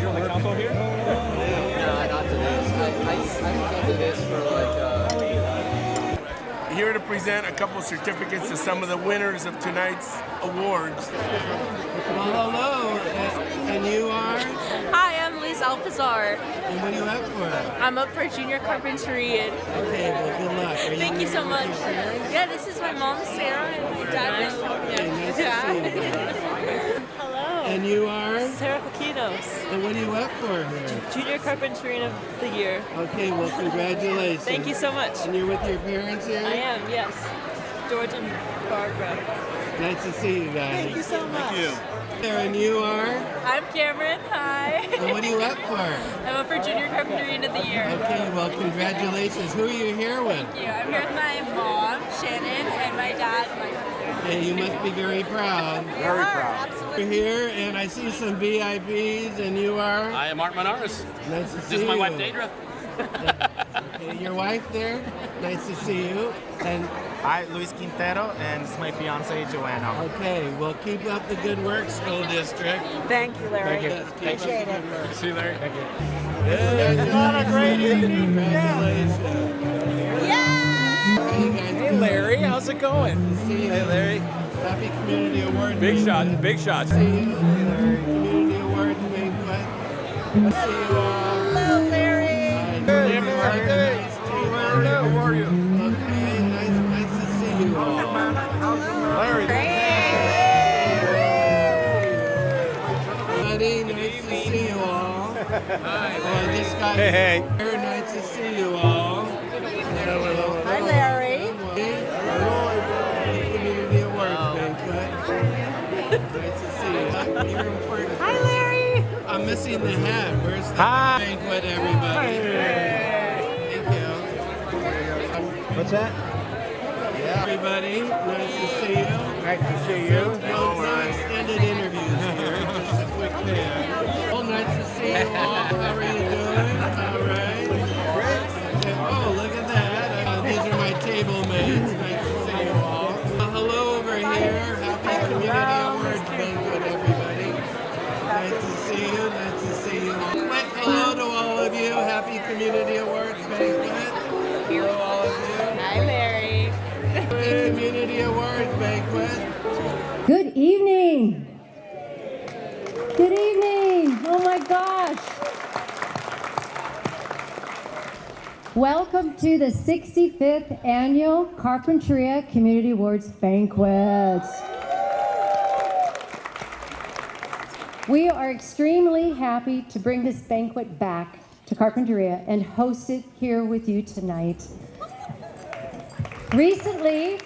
just on the council here? No, not today. I came to this for Here to present a couple certificates to some of the winners of tonight's awards. Well, hello, and you are? Hi, I'm Liz Alpazar. And what are you up for? I'm up for junior carpinteria. Okay, well, good luck. Thank you so much. Yeah, this is my mom, Sarah, and my dad. Hello. And you are? Sarah Paquinos. And what are you up for here? Junior carpinteria of the year. Okay, well, congratulations. Thank you so much. And you're with your parents here? I am, yes. George and Barbara. Nice to see you guys. Thank you so much. Thank you. And you are? I'm Cameron. Hi. And what are you up for? I'm up for junior carpinteria of the year. Okay, well, congratulations. Who are you here with? Thank you. I'm here with my mom, Shannon, and my dad, my sister. Okay, you must be very proud. Very proud. Absolutely. You're here, and I see some VIPs, and you are? I am Art Manaris. Nice to see you. This is my wife, Deidre. Okay, your wife there? Nice to see you. And Hi, Luis Quintero, and this is my fiance, Joanna. okay, well, keep up the good work, school district. Thank you, Larry. Appreciate it. See you, Larry. Thank you. It's not a great evening. Congratulations. Hey, Larry, how's it going? Hey, Larry. Happy Community Award. Big shot, big shots. See you. Community Award banquet. I see you all. Hello, Larry. Hey, How are you? Okay, nice to see you all. Larry. Buddy, nice to see you all. Hi, this guy Hey. here, nice to see you all. Hi, Larry. Community Awards banquet. Nice to see you. You're important. Hi, Larry. I'm missing the hat. Where's the banquet, everybody? Thank you. What's that? Everybody, nice to see you. Nice to see you. No extended interviews here, just a quick thing. Oh, nice to see you all. How are you doing? All right. Great. Oh, look at that. These are my table mates. Nice to see you all. Hello over here. Happy Community Awards banquet, everybody. Nice to see you. Nice to see you all. Quick hello to all of you. Happy Community Awards banquet. Hello, all of you. Hi, Larry. Happy Community Awards banquet. Good evening. Good evening. Oh my gosh. Welcome to the 65th Annual Carpinteria Community Awards Banquet. We are extremely happy to bring this banquet back to Carpinteria and host it here with you tonight. Recently,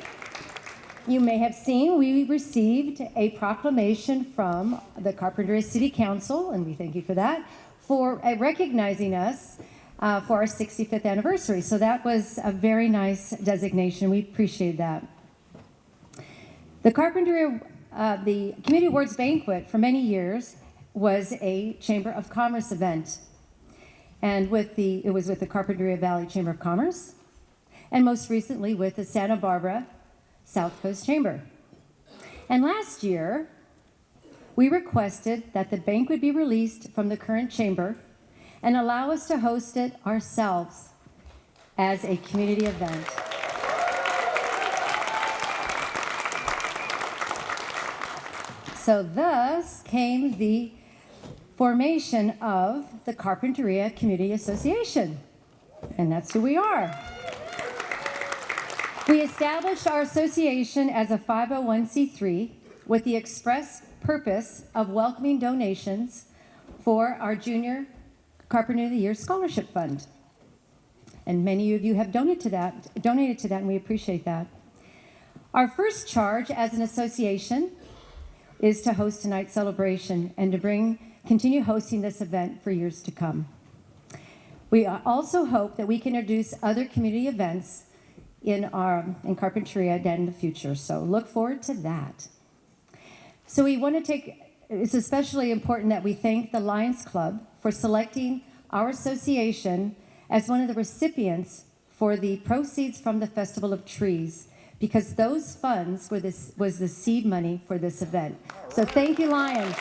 you may have seen we received a proclamation from the Carpinteria City Council, and we thank you for that, for recognizing us for our 65th anniversary. So that was a very nice designation. We appreciate that. The Carpinteria, the Community Awards Banquet for many years was a Chamber of Commerce event. And it was with the Carpinteria Valley Chamber of Commerce, and most recently with the Santa Barbara South Coast Chamber. And last year, we requested that the banquet be released from the current chamber and allow us to host it ourselves as a community event. So thus came the formation of the Carpinteria Community Association, and that's who we are. We established our association as a 501c3 with the express purpose of welcoming donations for our Junior Carpenter of the Year Scholarship Fund. And many of you have donated to that, and we appreciate that. Our first charge as an association is to host tonight's celebration and to continue hosting this event for years to come. We also hope that we can introduce other community events in Carpinteria in the future, so look forward to that. So it's especially important that we thank the Lions Club for selecting our association as one of the recipients for the proceeds from the Festival of Trees, because those funds was the seed money for this event. So thank you, Lions.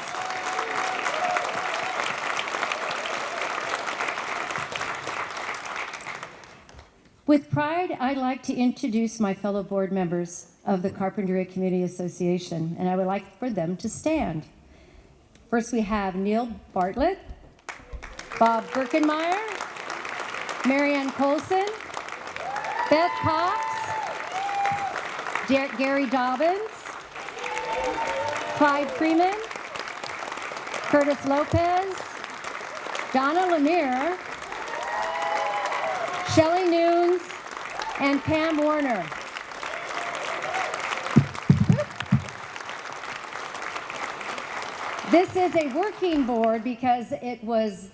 With pride, I'd like to introduce my fellow board members of the Carpinteria Community Association, and I would like for them to stand. First, we have Neil Bartlett, Bob Birkenmeyer, Marianne Colson, Beth Cox, Gary Dobbins, Clyde Freeman, Curtis Lopez, Donna Lemire, Shelley Nunes, and Pam Warner. This is a working board because it was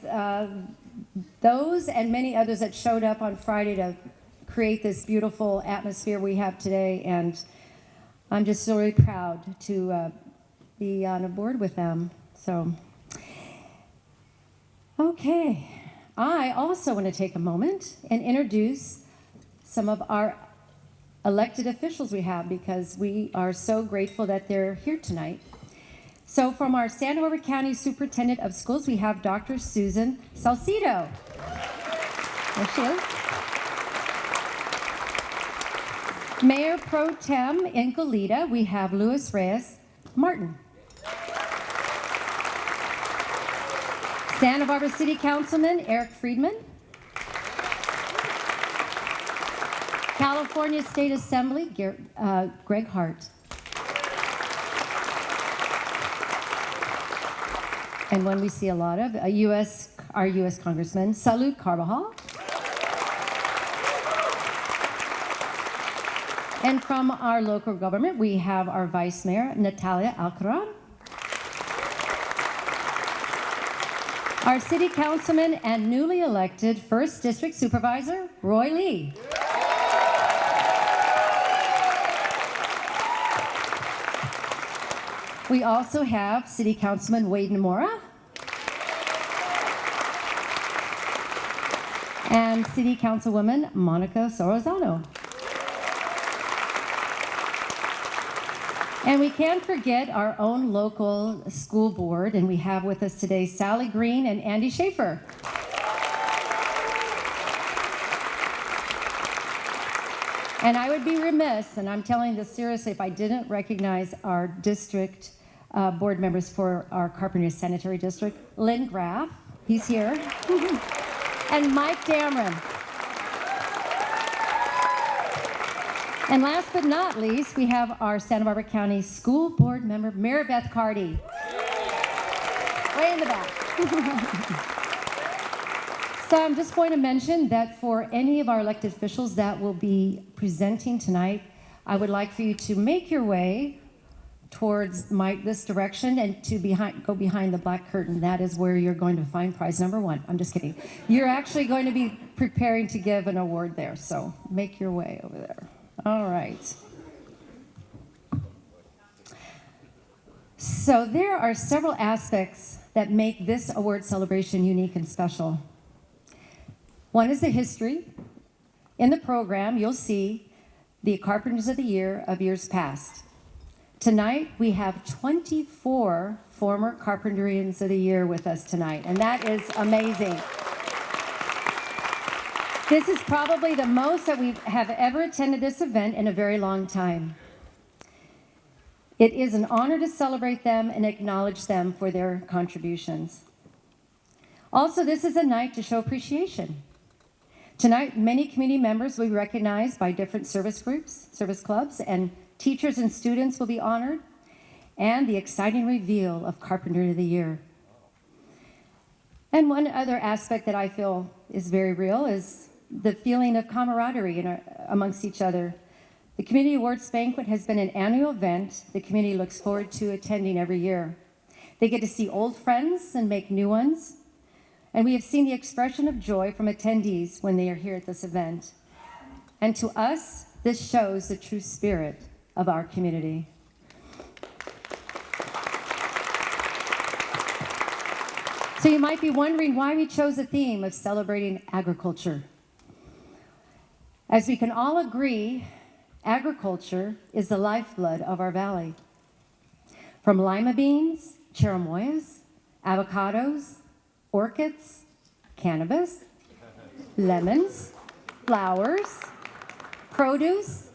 those and many others that showed up on Friday to create this beautiful atmosphere we have today, and I'm just really proud to be on a board with them. So, okay. I also want to take a moment and introduce some of our elected officials we have, because we are so grateful that they're here tonight. So from our Santa Barbara County Superintendent of Schools, we have Dr. Susan Salcido. There she is. Mayor Pro Tem in Goleta, we have Luis Reyes Martin. Santa Barbara City Councilman Eric Friedman. California State Assembly Greg Hart. And one we see a lot of, our U.S. Congressman Salud Carbajal. And from our local government, we have our Vice Mayor, Natalia Alcaran. Our City Councilman and newly elected 1st District Supervisor, Roy Lee. We also have City Councilman Wade Namora and City Councilwoman Monica Sorozano. And we can't forget our own local school board, and we have with us today Sally Green and Andy Schaefer. And I would be remiss, and I'm telling this seriously, if I didn't recognize our district board members for our Carpinteria Sanitary District. Lynn Graff, he's here, and Mike Dameron. And last but not least, we have our Santa Barbara County School Board member, Mary Beth Carty. Way in the back. So I'm just going to mention that for any of our elected officials that will be presenting tonight, I would like for you to make your way towards this direction and to go behind the black curtain. That is where you're going to find prize number 1. I'm just kidding. You're actually going to be preparing to give an award there, so make your way over there. All right. So there are several aspects that make this award celebration unique and special. One is the history. In the program, you'll see the Carpenters of the Year of years past. Tonight, we have 24 former Carpenterians of the Year with us tonight, and that is amazing. This is probably the most that we have ever attended this event in a very long time. It is an honor to celebrate them and acknowledge them for their contributions. Also, this is a night to show appreciation. Tonight, many community members will be recognized by different service groups, service clubs, and teachers and students will be honored, and the exciting reveal of Carpenter of the Year. And one other aspect that I feel is very real is the feeling of camaraderie amongst each other. The Community Awards Banquet has been an annual event the community looks forward to attending every year. They get to see old friends and make new ones, and we have seen the expression of joy from attendees when they are here at this event. And to us, this shows the true spirit of our community. So you might be wondering why we chose the theme of celebrating agriculture. As we can all agree, agriculture is the lifeblood of our valley. From lima beans, cherimoyas, avocados, orchids, cannabis, lemons, flowers, produce,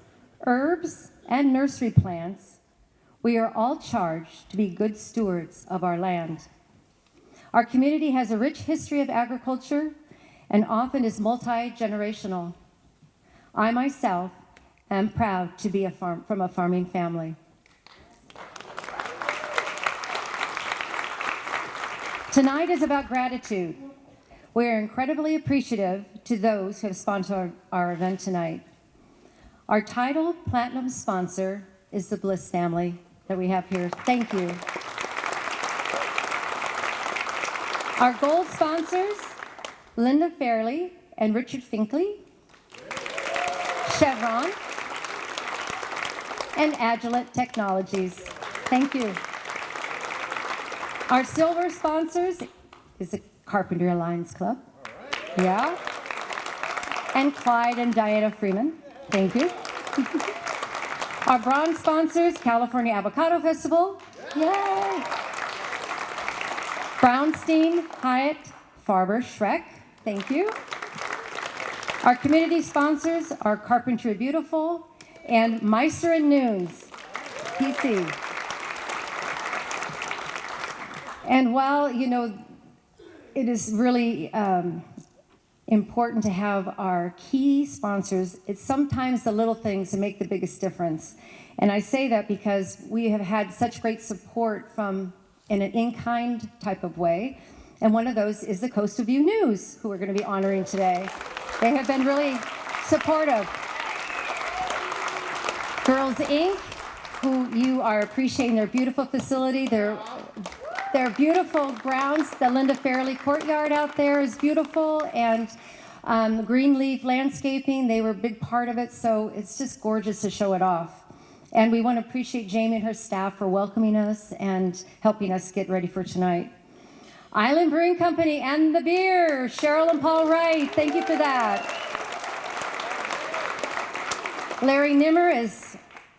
herbs, and nursery plants, we are all charged to be good stewards of our land. Our community has a rich history of agriculture and often is multi-generational. I myself am proud to be from a farming family. Tonight is about gratitude. We are incredibly appreciative to those who have sponsored our event tonight. Our title platinum sponsor is the Bliss family that we have here. Thank you. Our gold sponsors, Linda Fairley and Richard Finkley, Chevron, and Agilent Technologies. Thank you. Our silver sponsors is the Carpinteria Lions Club. Yeah. And Clyde and Diana Freeman. Thank you. Our bronze sponsors, California Avocado Festival. Yay! Brownstein, Hyatt, Farber, Schreck. Thank you. Our community sponsors are Carpinteria Beautiful and Meister and Noons, PC. And while, you know, it is really important to have our key sponsors, it's sometimes the little things that make the biggest difference. And I say that because we have had such great support from in an in-kind type of way. And one of those is the Coastal View News, who we're going to be honoring today. They have been really supportive. Girls Inc., who you are appreciating their beautiful facility, their beautiful grounds. The Linda Fairley Courtyard out there is beautiful, and Greenleaf Landscaping, they were a big part of it, so it's just gorgeous to show it off. And we want to appreciate Jamie and her staff for welcoming us and helping us get ready for tonight. Island Brewing Company and the beer, Cheryl and Paul Wright, thank you for that. Larry Nimmer is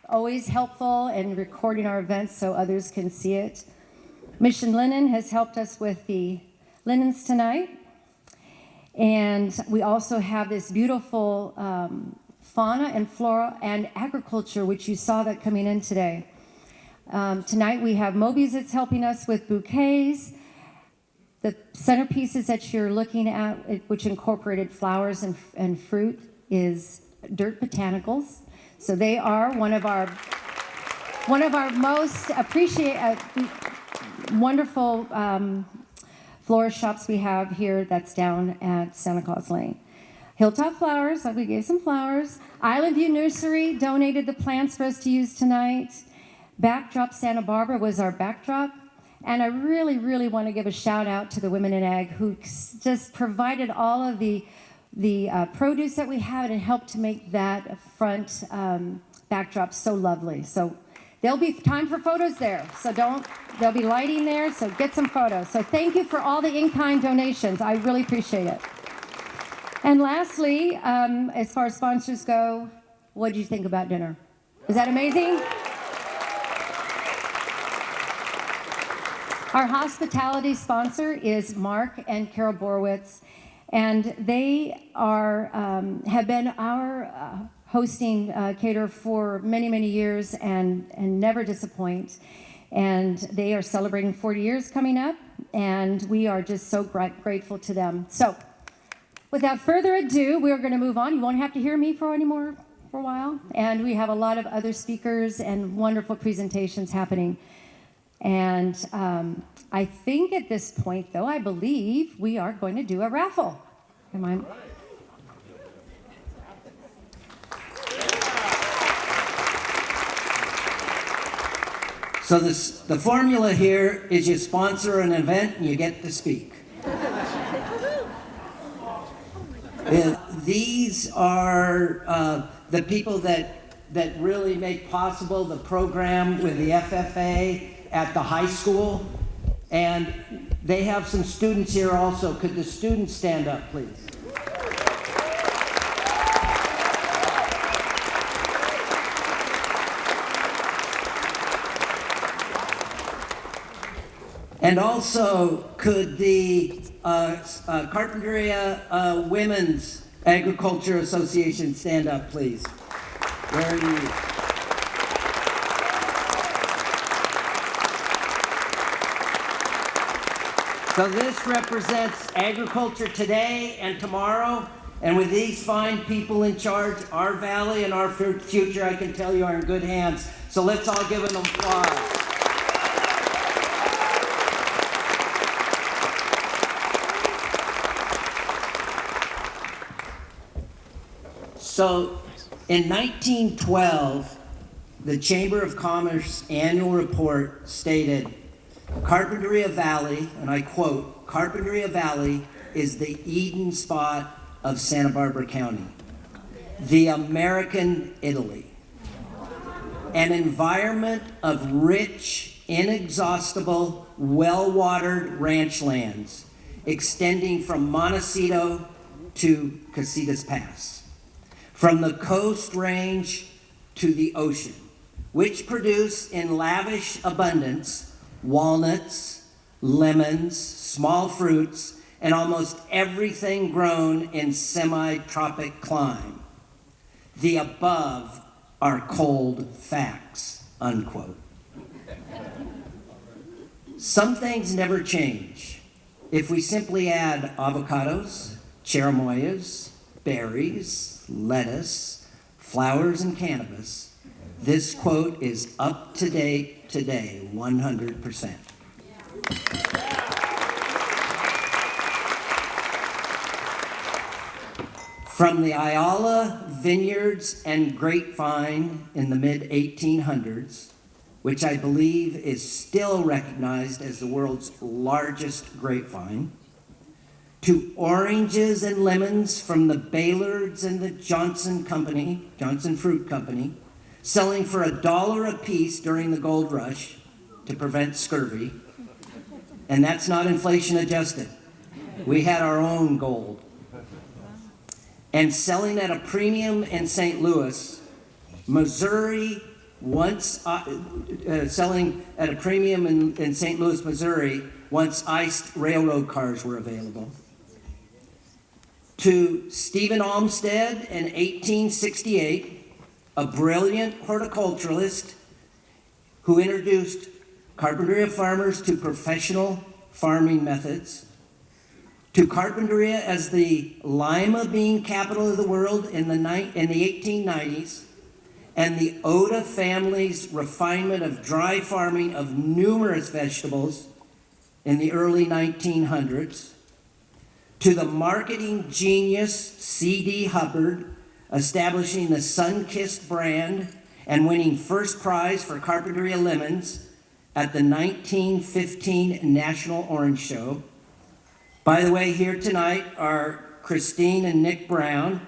always helpful in recording our events so others can see it. Mission Linen has helped us with the linens tonight. And we also have this beautiful fauna and flora and agriculture, which you saw that coming in today. Tonight we have Mobius that's helping us with bouquets. The centerpieces that you're looking at, which incorporated flowers and fruit, is Dirt Botanicals. So they are one of our most wonderful florist shops we have here. That's down at Santa Claus Lane. Hilltop Flowers, we gave some flowers. Island View Nursery donated the plants for us to use tonight. Backdrop Santa Barbara was our backdrop. And I really, really want to give a shout out to the Women in Ag who just provided all of the produce that we have and helped to make that front backdrop so lovely. So there'll be time for photos there. So there'll be lighting there, so get some photos. So thank you for all the in-kind donations. I really appreciate it. And lastly, as far as sponsors go, what did you think about dinner? Is that amazing? Our hospitality sponsor is Mark and Carol Borowitz, and they have been our hosting caterer for many, many years and never disappoint. And they are celebrating 40 years coming up, and we are just so grateful to them. So without further ado, we're going to move on. You won't have to hear me for a while. And we have a lot of other speakers and wonderful presentations happening. And I think at this point, though, I believe we are going to do a raffle. Am I? So the formula here is you sponsor an event and you get to speak. These are the people that really make possible the program with the FFA at the high school. And they have some students here also. Could the students stand up, please? And also, could the Carpinteria women's Agriculture Association, stand up, please. Where are you? So this represents agriculture today and tomorrow, and with these fine people in charge, our valley and our future, I can tell you, are in good hands. So let's all give an applause. So in 1912, the Chamber of Commerce annual report stated, Carpinteria Valley, and I quote, Carpinteria Valley is the Eden spot of Santa Barbara County, the American Italy, an environment of rich, inexhaustible, well-watered ranch lands extending from Montecito to Casitas Pass, from the Coast Range to the ocean, which produce in lavish abundance walnuts, lemons, small fruits, and almost everything grown in semi-tropic clime. The above are cold facts, unquote. Some things never change. If we simply add avocados, cherimoyas, berries, lettuce, flowers, and cannabis, this quote is up to date today, 100%. From the Ayala vineyards and grapevine in the mid-1800s, which I believe is still recognized as the world's largest grapevine, to oranges and lemons from the Baylards and the Johnson Fruit Company, selling for $1 a piece during the gold rush to prevent scurvy. And that's not inflation adjusted. We had our own gold. And selling at a premium in St. Louis, Missouri, selling at a premium in St. Louis, Missouri, once iced railroad cars were available. To Stephen Olmsted in 1868, a brilliant horticulturalist who introduced Carpinteria farmers to professional farming methods, to Carpinteria as the Lima bean capital of the world in the 1890s, and the Oda family's refinement of dry farming of numerous vegetables in the early 1900s, to the marketing genius C.D. Hubbard, establishing the Sunkissed brand and winning first prize for Carpinteria lemons at the 1915 National Orange Show. By the way, here tonight are Christine and Nick Brown,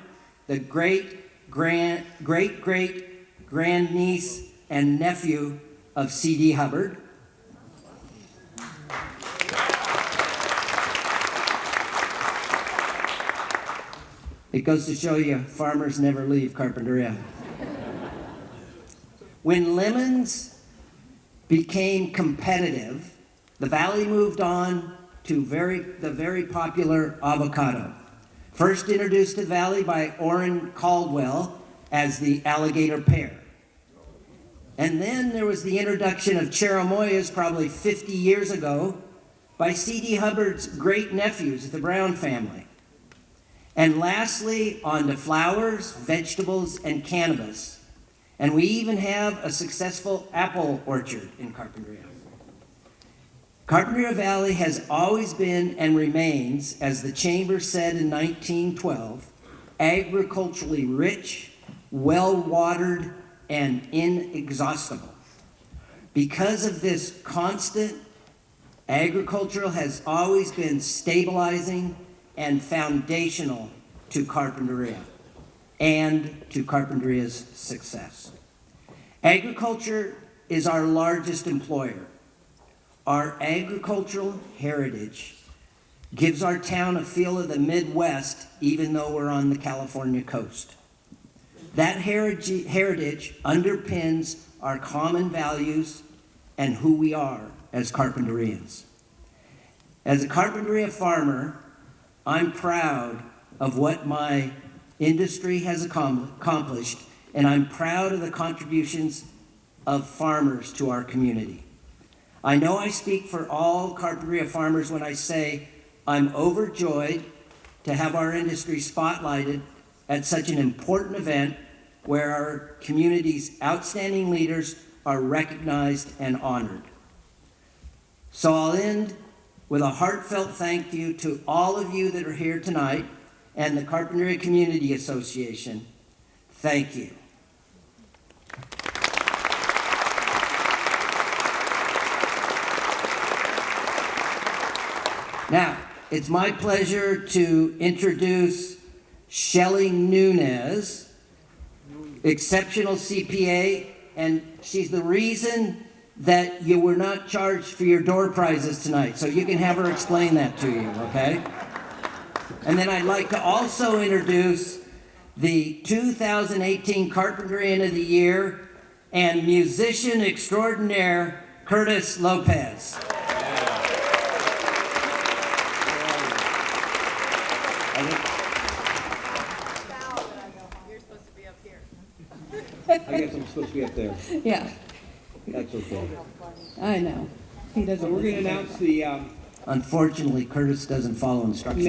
the great-great-great-grandniece and nephew of C.D. Hubbard. It goes to show you, farmers never leave Carpinteria. When lemons became competitive, the valley moved on to the very popular avocado. First introduced to the valley by Orrin Caldwell as the alligator pear. And then there was the introduction of cherimoyas probably 50 years ago by C.D. Hubbard's great nephews, the Brown family. And lastly, on to flowers, vegetables, and cannabis. And we even have a successful apple orchard in Carpinteria. Carpinteria Valley has always been and remains, as the Chamber said in 1912, agriculturally rich, well-watered, and inexhaustible. Because of this constant, agricultural has always been stabilizing and foundational to Carpinteria and to Carpinteria's success. Agriculture is our largest employer. Our agricultural heritage gives our town a feel of the Midwest, even though we're on the California coast. That heritage underpins our common values and who we are as Carpinterians. As a Carpinteria farmer, I'm proud of what my industry has accomplished, and I'm proud of the contributions of farmers to our community. I know I speak for all Carpinteria farmers when I say I'm overjoyed to have our industry spotlighted at such an important event where our community's outstanding leaders are recognized and honored. So I'll end with a heartfelt thank you to all of you that are here tonight and the Carpinteria Community Association. Thank you. Now, it's my pleasure to introduce Shelley Nunez, exceptional CPA, and she's the reason that you were not charged for your door prizes tonight, so you can have her explain that to you, okay? And then I'd like to also introduce the 2018 Carpinterian of the Year and musician extraordinaire, Curtis Lopez. I guess I'm supposed to be up there. Yeah, That's okay. I know. He doesn't. So we're going to announce the Unfortunately, Curtis doesn't follow instructions.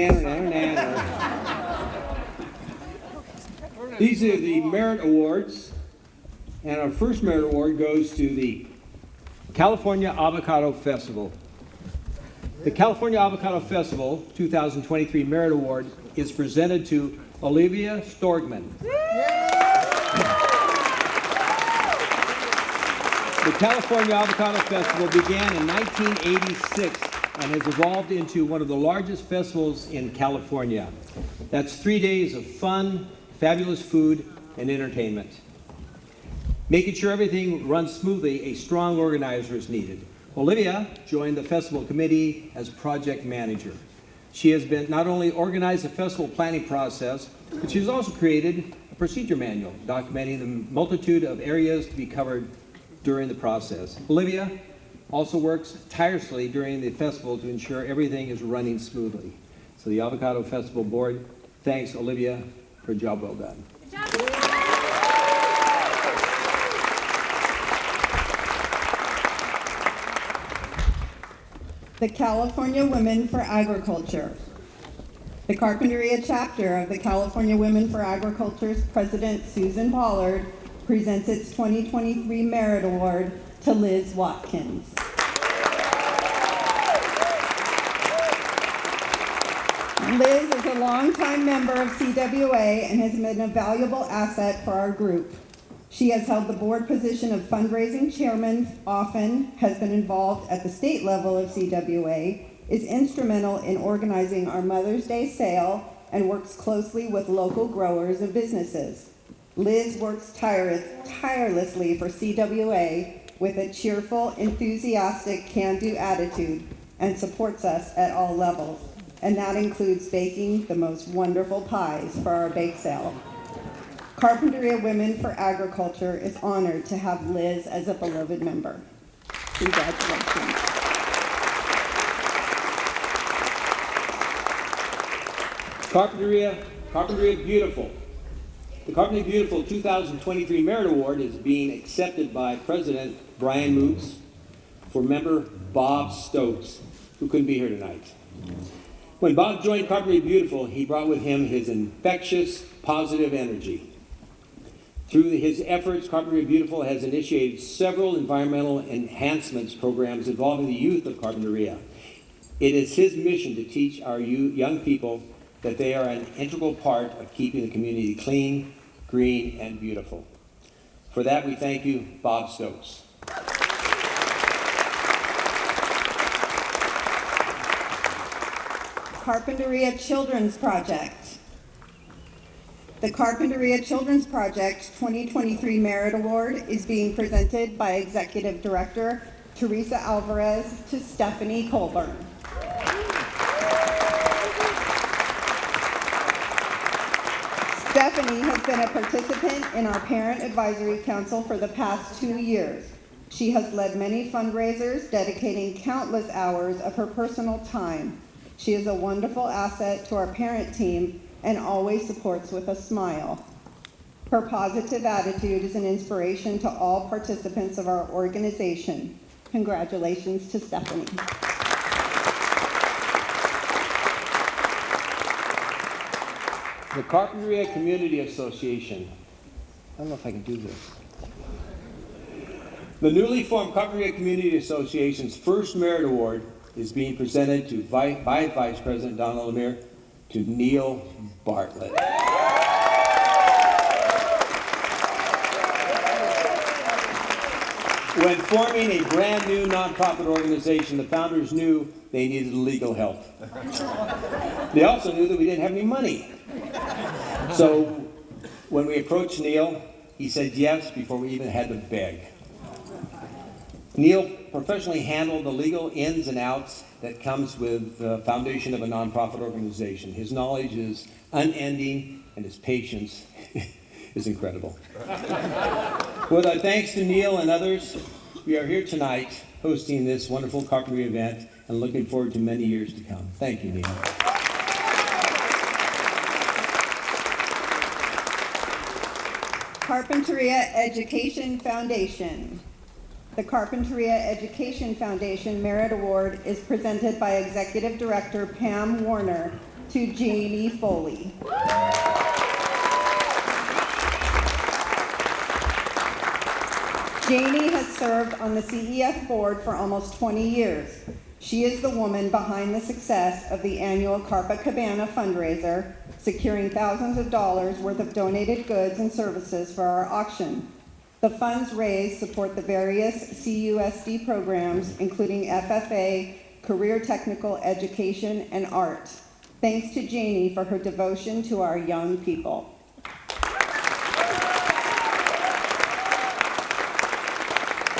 These are the merit awards, and our first merit award goes to the California Avocado Festival. The California Avocado Festival 2023 Merit Award is presented to Olivia Storgman. The California Avocado Festival began in 1986 and has evolved into one of the largest festivals in California. That's 3 days of fun, fabulous food, and entertainment. Making sure everything runs smoothly, a strong organizer is needed. Olivia joined the festival committee as project manager. She has been not only organized the festival planning process, but she's also created a procedure manual documenting the multitude of areas to be covered during the process. Olivia also works tirelessly during the festival to ensure everything is running smoothly. So the Avocado Festival Board thanks Olivia for a job well done. Good job. The California Women for Agriculture. The Carpinteria chapter of the California Women for Agriculture's President Susan Pollard presents its 2023 Merit Award to Liz Watkins. Liz is a longtime member of CWA and has been a valuable asset for our group. She has held the board position of fundraising chairman often, has been involved at the state level of CWA, is instrumental in organizing our Mother's Day sale, and works closely with local growers and businesses. Liz works tirelessly for CWA with a cheerful, enthusiastic, can-do attitude and supports us at all levels. And that includes baking the most wonderful pies for our bake sale. Carpinteria Women for Agriculture is honored to have Liz as a beloved member. Congratulations. Carpinteria Beautiful. The Carpinteria Beautiful 2023 Merit Award is being accepted by President Brian Moots for member Bob Stokes, who couldn't be here tonight. When Bob joined Carpinteria Beautiful, he brought with him his infectious, positive energy. Through his efforts, Carpinteria Beautiful has initiated several environmental enhancements programs involving the youth of Carpinteria. It is his mission to teach our young people that they are an integral part of keeping the community clean, green, and beautiful. For that, we thank you, Bob Stokes. Carpinteria Children's Project. The Carpinteria Children's Project 2023 Merit Award is being presented by Executive Director Teresa Alvarez to Stephanie Colburn. Stephanie has been a participant in our Parent Advisory Council for the past 2 years. She has led many fundraisers, dedicating countless hours of her personal time. She is a wonderful asset to our parent team and always supports with a smile. Her positive attitude is an inspiration to all participants of our organization. Congratulations to Stephanie. The Carpinteria Community Association. I don't know if I can do this. The newly formed Carpinteria Community Association's first merit award is being presented to by Vice President Donna Lemire to Neil Bartlett. When forming a brand new nonprofit organization, the founders knew they needed legal help. They also knew that we didn't have any money. So when we approached Neil, he said yes before we even had to beg. Neil professionally handled the legal ins and outs that comes with the foundation of a nonprofit organization. His knowledge is unending and his patience is incredible. With our thanks to Neil and others, we are here tonight hosting this wonderful Carpinteria event and looking forward to many years to come. Thank you, Neil. Carpinteria Education Foundation. The Carpinteria Education Foundation Merit Award is presented by Executive Director Pam Warner to Jamie Foley. Janie has served on the CEF board for almost 20 years. She is the woman behind the success of the annual Copacabana fundraiser, securing thousands of dollars worth of donated goods and services for our auction. The funds raised support the various CUSD programs, including FFA, Career Technical Education, and Art. Thanks to Janie for her devotion to our young people.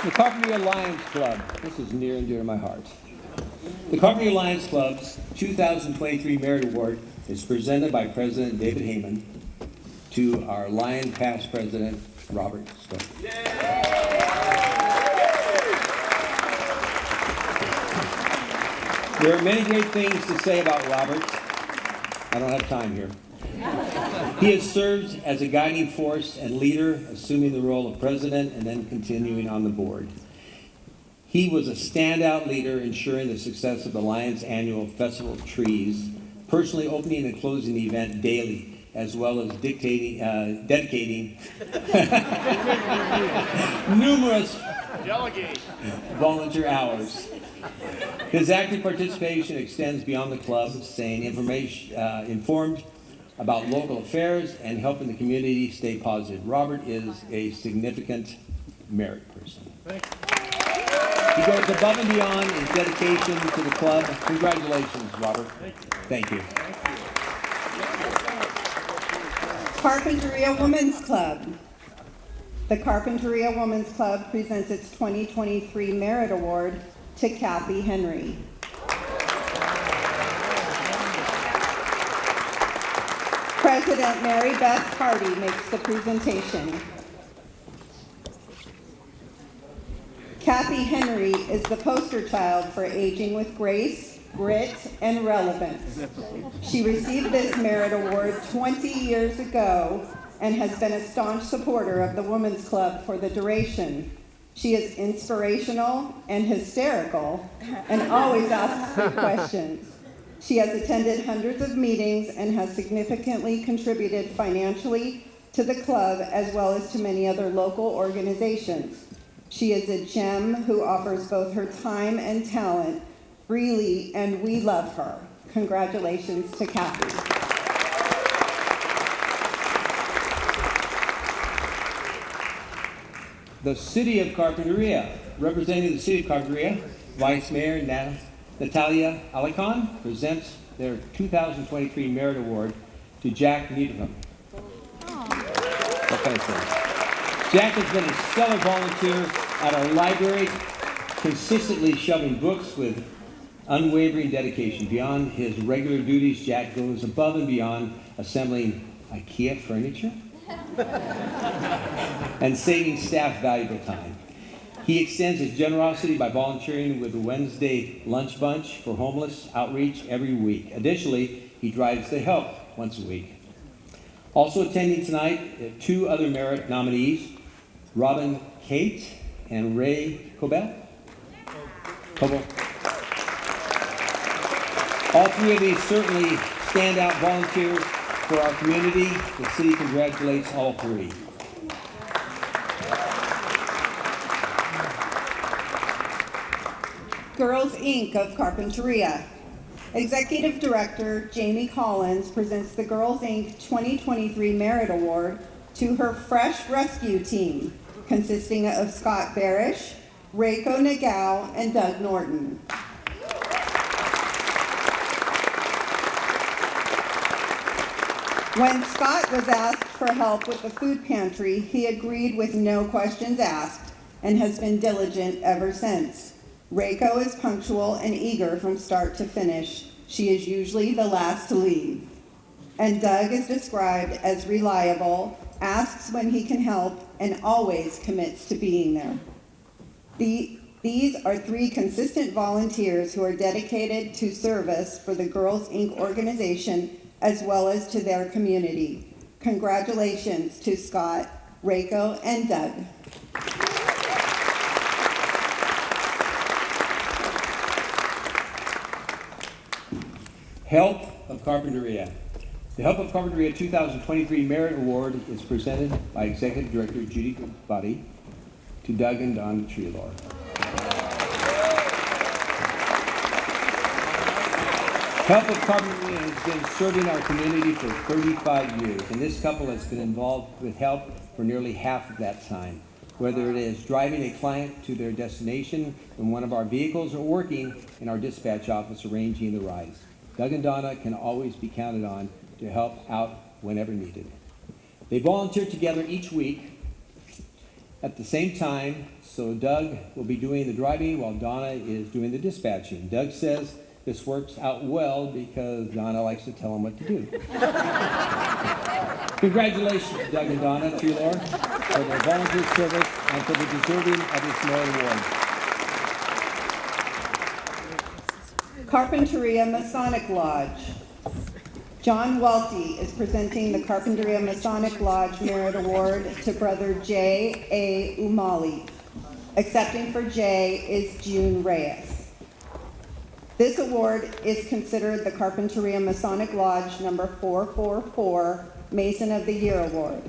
The Carpinteria Lions Club. This is near and dear to my heart. The Carpinteria Lions Club's 2023 Merit Award is presented by President David Heyman to our Lion past president, Robert Stone. There are many great things to say about Robert. I don't have time here. He has served as a guiding force and leader, assuming the role of president and then continuing on the board. He was a standout leader, ensuring the success of the Lions annual Festival of Trees, personally opening and closing the event daily, as well as dedicating numerous volunteer hours. His active participation extends beyond the club, staying informed about local affairs and helping the community stay positive. Robert is a significant merit person. He goes above and beyond in dedication to the club. Congratulations, Robert. Thank you. Carpinteria Women's Club. The Carpinteria Women's Club presents its 2023 Merit Award to Kathy Henry. President Mary Beth Hardy makes the presentation. Kathy Henry is the poster child for aging with grace, grit, and relevance. She received this merit award 20 years ago and has been a staunch supporter of the Women's Club for the duration. She is inspirational and hysterical and always asks good questions. She has attended hundreds of meetings and has significantly contributed financially to the club as well as to many other local organizations. She is a gem who offers both her time and talent freely, and we love her. Congratulations to Kathy. The City of Carpinteria. Representing the City of Carpinteria, Vice Mayor Natalia Alicon presents their 2023 Merit Award to Jack Needham. What can I say? Jack has been a stellar volunteer at our library, consistently shoving books with unwavering dedication. Beyond his regular duties, Jack goes above and beyond assembling IKEA furniture and saving staff valuable time. He extends his generosity by volunteering with the Wednesday Lunch Bunch for homeless outreach every week. Additionally, he drives the Help once a week. Also attending tonight are two other merit nominees, Robin Kate and Ray Coble. All three of these certainly standout volunteers for our community. The city congratulates all three. Girls Inc. of Carpinteria. Executive Director Jamie Collins presents the Girls Inc. 2023 Merit Award to her Fresh Rescue team, consisting of Scott Barish, Reiko Nagao, and Doug Norton. When Scott was asked for help with the food pantry, he agreed with no questions asked and has been diligent ever since. Reiko is punctual and eager from start to finish. She is usually the last to leave. And Doug is described as reliable, asks when he can help, and always commits to being there. These are three consistent volunteers who are dedicated to service for the Girls Inc. organization as well as to their community. Congratulations to Scott, Reiko, and Doug. Help of Carpinteria. The Help of Carpinteria 2023 Merit Award is presented by Executive Director Judy Goodbody to Doug and Don Treelor. Help of Carpinteria has been serving our community for 35 years, and this couple has been involved with Help for nearly half of that time. Whether it is driving a client to their destination in one of our vehicles or working in our dispatch office arranging the rides, Doug and Donna can always be counted on to help out whenever needed. They volunteer together each week at the same time, so Doug will be doing the driving while Donna is doing the dispatching. Doug says this works out well because Donna likes to tell him what to do. Congratulations to Doug and Donna Treelor for their volunteer service and for the deserving of this Merit Award. Carpinteria Masonic Lodge. John Welty is presenting the Carpinteria Masonic Lodge Merit Award to Brother J. A. Umali. Accepting for J is June Reyes. This award is considered the Carpinteria Masonic Lodge number 444 Mason of the Year Award.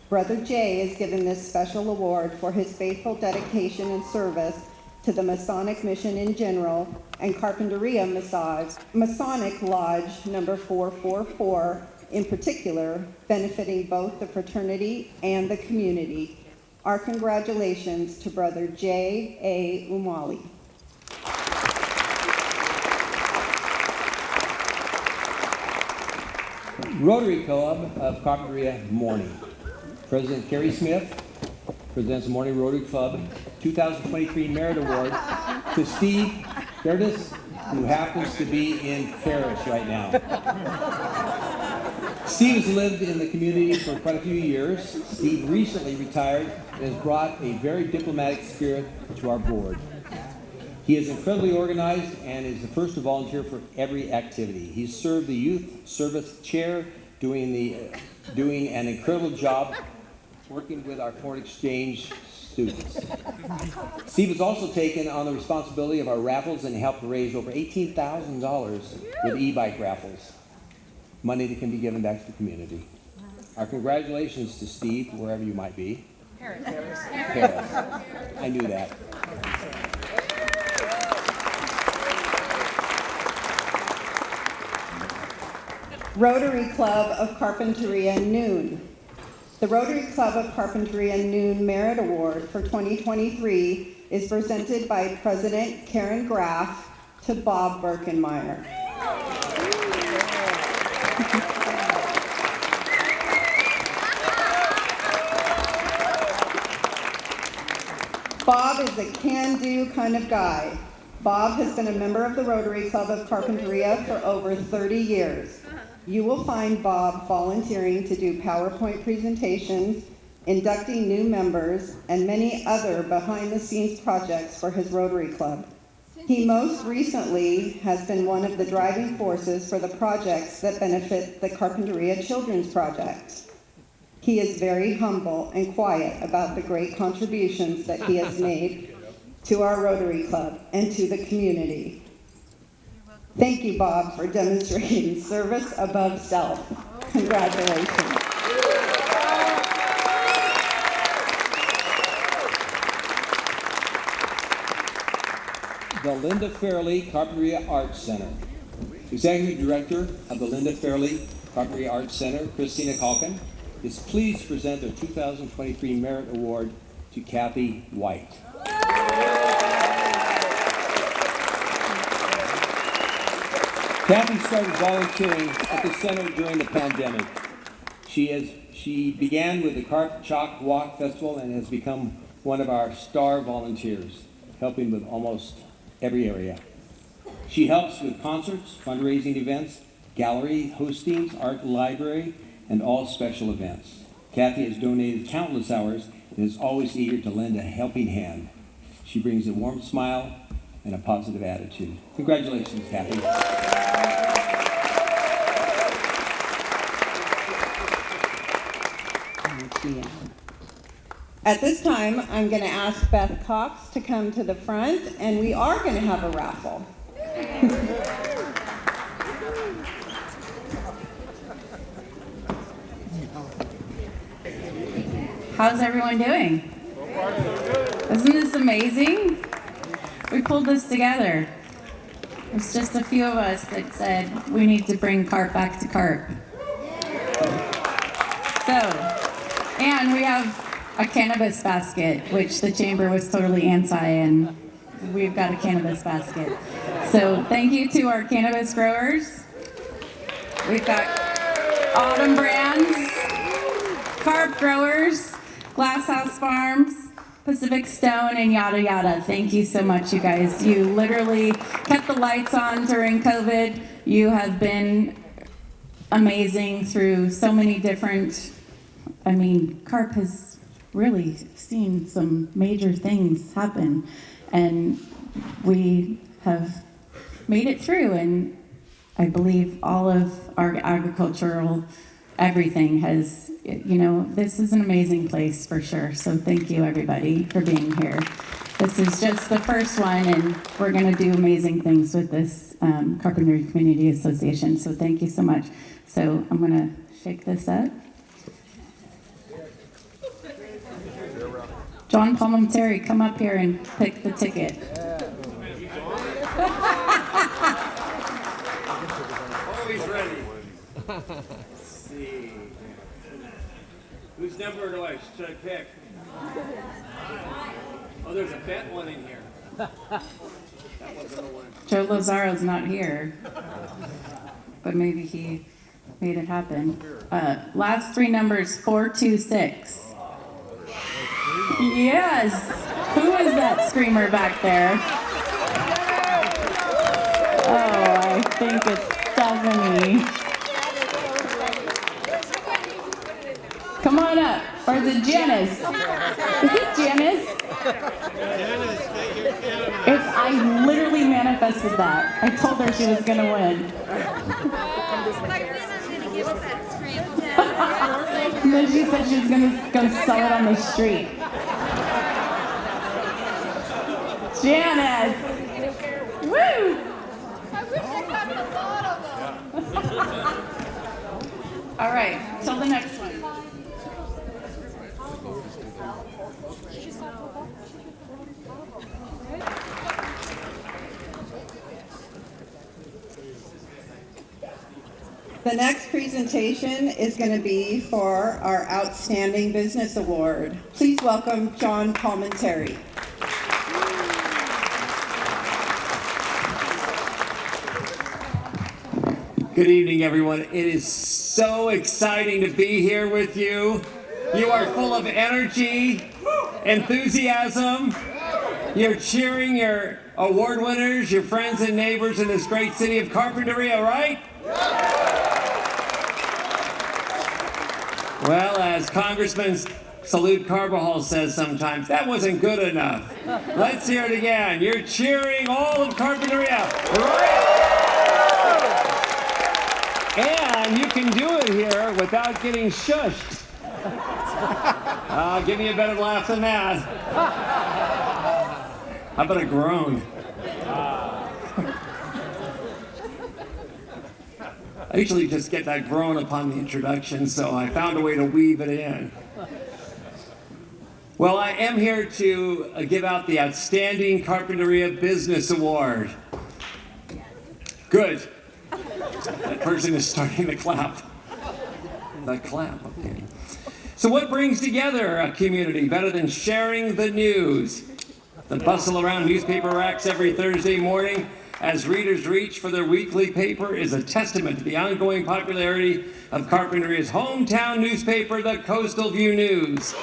Brother J is given this special award for his faithful dedication and service to the Masonic mission in general and Carpinteria Masonic Lodge number 444 in particular, benefiting both the fraternity and the community. Our congratulations to Brother J. A. Umali. Rotary Club of Carpinteria Morning. President Kerry Smith presents the Morning Rotary Club 2023 Merit Award to Steve Gertis, who happens to be in Paris right now. Steve has lived in the community for quite a few years. Steve recently retired and has brought a very diplomatic spirit to our board. He is incredibly organized and is the first to volunteer for every activity. He's served the youth service chair, doing an incredible job working with our foreign exchange students. Steve has also taken on the responsibility of our raffles and helped raise over $18,000 with e-bike raffles, money that can be given back to the community. Our congratulations to Steve, wherever you might be. Paris. I knew that. Rotary Club of Carpinteria Noon. The Rotary Club of Carpinteria Noon Merit Award for 2023 is presented by President Karen Graff to Bob Birkenmeyer. Bob is a can-do kind of guy. Bob has been a member of the Rotary Club of Carpinteria for over 30 years. You will find Bob volunteering to do PowerPoint presentations, inducting new members, and many other behind-the-scenes projects for his Rotary Club. He most recently has been one of the driving forces for the projects that benefit the Carpinteria Children's Project. He is very humble and quiet about the great contributions that he has made to our Rotary Club and to the community. Thank you, Bob, for demonstrating service above self. Congratulations. The Linda Fairley Carpinteria Arts Center. Executive Director of the Linda Fairley Carpinteria Arts Center, Christina Calkin, is pleased to present their 2023 Merit Award to Kathy White. Kathy started volunteering at the center during the pandemic. She began with the Carp Chalk Walk Festival and has become one of our star volunteers, helping with almost every area. She helps with concerts, fundraising events, gallery hostings, art library, and all special events. Kathy has donated countless hours and is always eager to lend a helping hand. She brings a warm smile and a positive attitude. Congratulations, Kathy. At this time, I'm going to ask Beth Cox to come to the front, and we are going to have a raffle. How's everyone doing? Isn't this amazing? We pulled this together. It's just a few of us that said we need to bring Carp back to Carp. So, and we have a cannabis basket, which the chamber was totally anti, and we've got a cannabis basket. So thank you to our cannabis growers. We've got Autumn Brands, Carp Growers, Glasshouse Farms, Pacific Stone, and yada yada. Thank you so much, you guys. You literally kept the lights on during COVID. You have been amazing through so many different, Carp has really seen some major things happen, and we have made it through, and I believe all of our agricultural everything has, this is an amazing place for sure. So thank you, everybody, for being here. This is just the first one, and we're going to do amazing things with this Carpinteria Community Association. So thank you so much. So I'm going to shake this up. John Palmentary, come up here and pick the ticket. Always ready. Let's see. Whose number should I pick? Oh, there's a bet one in here. That one's gonna win. Joe Lazaro's not here, but maybe he made it happen. Last three numbers, 426. Yes. Who is that screamer back there? Oh, I think it's Stephanie. Come on up. Or is it Janice? Is it Janice? I literally manifested that. I told her she was going to win. And then she said she was going to go sell it on the street. Janice! Woo! I wish I got a lot of them. All right, till the next one. The next presentation is going to be for our Outstanding Business Award. Please welcome John Palmentary. Good evening, everyone. It is so exciting to be here with you. You are full of energy, enthusiasm. You're cheering your award winners, your friends and neighbors in this great city of Carpinteria, right? Well, as Congressman Salute Carbajal says sometimes, that wasn't good enough. Let's hear it again. You're cheering all of Carpinteria, right? And you can do it here without getting shushed. Give me a better laugh than that. How about a groan? I usually just get that groan upon the introduction, so I found a way to weave it in. Well, I am here to give out the Outstanding Carpinteria Business Award. Good. That person is starting to clap. The clap, okay. So what brings together a community better than sharing the news? The bustle around newspaper racks every Thursday morning as readers reach for their weekly paper is a testament to the ongoing popularity of Carpinteria's hometown newspaper, the Coastal View News.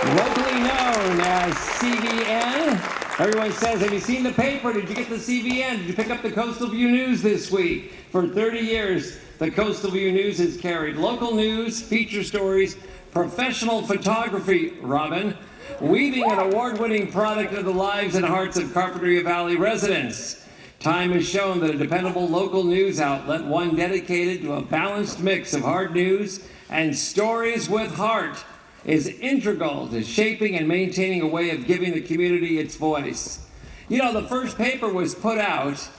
Locally known as CVN, everyone says, have you seen the paper? Did you get the CVN? Did you pick up the Coastal View News this week? For 30 years, the Coastal View News has carried local news, feature stories, professional photography, Robin, weaving an award-winning product of the lives and hearts of Carpinteria Valley residents. Time has shown that a dependable local news outlet, one dedicated to a balanced mix of hard news and stories with heart, is integral to shaping and maintaining a way of giving the community its voice. You know, the first paper was put out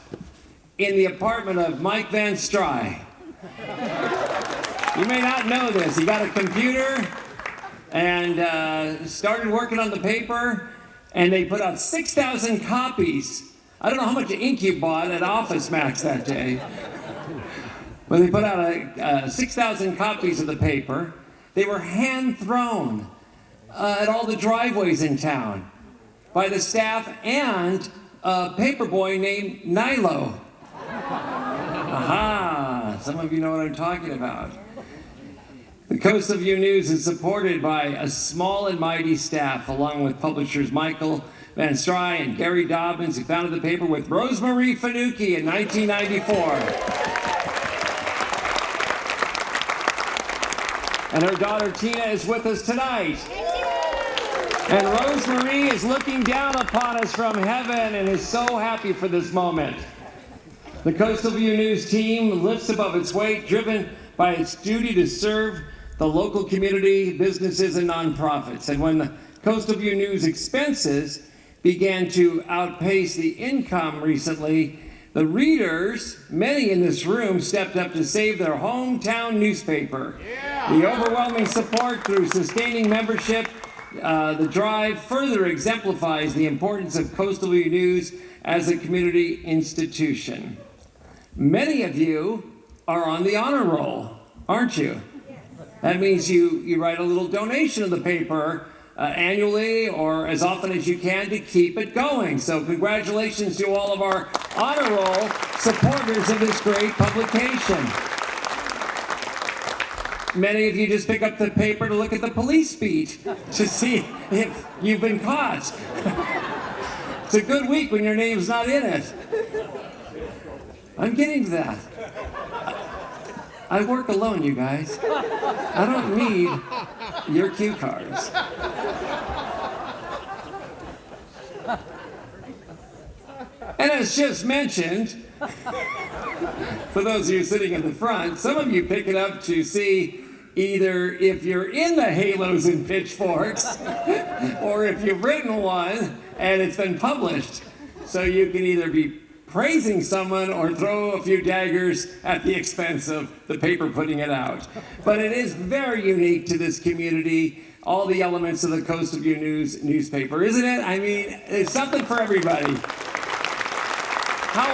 in the apartment of Mike Van Stry. You may not know this. He got a computer and started working on the paper, and they put out 6,000 copies. I don't know how much ink you bought at Office Max that day, but they put out 6,000 copies of the paper. They were hand-thrown at all the driveways in town by the staff and a paper boy named Nilo. Aha! Some of you know what I'm talking about. The Coastal View News is supported by a small and mighty staff, along with publishers Michael Van Stry and Gary Dobbins, who founded the paper with Rosemarie Finucchi in 1994. And her daughter Tina is with us tonight. And Rosemarie is looking down upon us from heaven and is so happy for this moment. The Coastal View News team lifts above its weight, driven by its duty to serve the local community, businesses, and nonprofits. And when the Coastal View News expenses began to outpace the income recently, the readers, many in this room, stepped up to save their hometown newspaper. The overwhelming support through sustaining membership, the drive further exemplifies the importance of Coastal View News as a community institution. Many of you are on the honor roll, aren't you? That means you write a little donation of the paper annually or as often as you can to keep it going. So congratulations to all of our honor roll supporters of this great publication. Many of you just pick up the paper to look at the police beat to see if you've been caught. It's a good week when your name's not in it. I'm getting to that. I work alone, you guys. I don't need your cue cards. And as just mentioned, for those of you sitting in the front, some of you pick it up to see either if you're in the halos and pitchforks or if you've written one and it's been published. So you can either be praising someone or throw a few daggers at the expense of the paper putting it out. But it is very unique to this community, all the elements of the Coastal View News newspaper, isn't it? I mean, it's something for everybody. How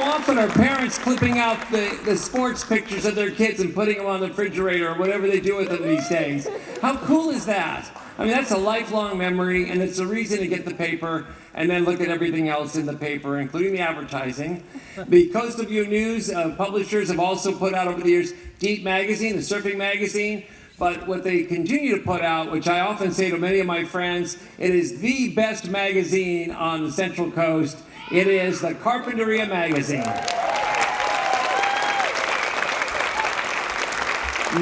often are parents clipping out the sports pictures of their kids and putting them on the refrigerator or whatever they do with them these days? How cool is that? I mean, that's a lifelong memory, and it's a reason to get the paper and then look at everything else in the paper, including the advertising. The Coastal View News publishers have also put out over the years Deep Magazine, the surfing magazine, but what they continue to put out, which I often say to many of my friends, it is the best magazine on the Central Coast. It is the Carpinteria magazine.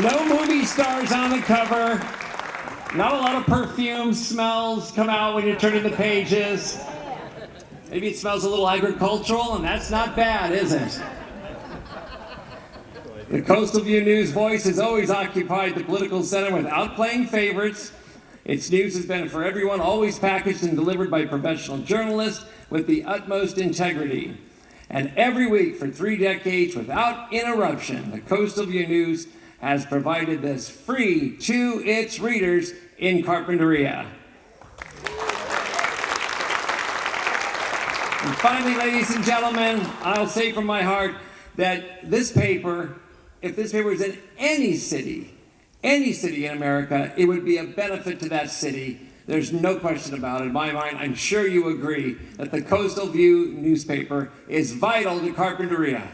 No movie stars on the cover. Not a lot of perfume smells come out when you're turning the pages. Maybe it smells a little agricultural, and that's not bad, is it? The Coastal View News voice has always occupied the political center without playing favorites. Its news has been for everyone, always packaged and delivered by professional journalists with the utmost integrity. And every week for 3 decades, without interruption, the Coastal View News has provided this free to its readers in Carpinteria. And finally, ladies and gentlemen, I'll say from my heart that this paper, if this paper was in any city in America, it would be a benefit to that city. There's no question about it. In my mind, I'm sure you agree that the Coastal View newspaper is vital to Carpinteria.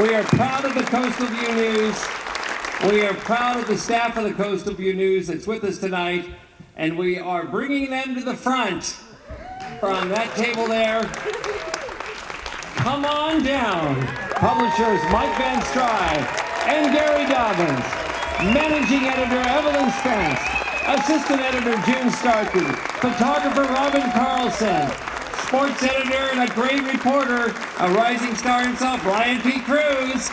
We are proud of the Coastal View News. We are proud of the staff of the Coastal View News that's with us tonight, and we are bringing them to the front from that table there. Come on down. Publishers Mike Van Stry and Gary Dobbins, Managing Editor Evelyn Spence, Assistant Editor June Starkey, Photographer Robin Carlson, Sports Editor and a great reporter, a rising star himself, Brian P. Cruz.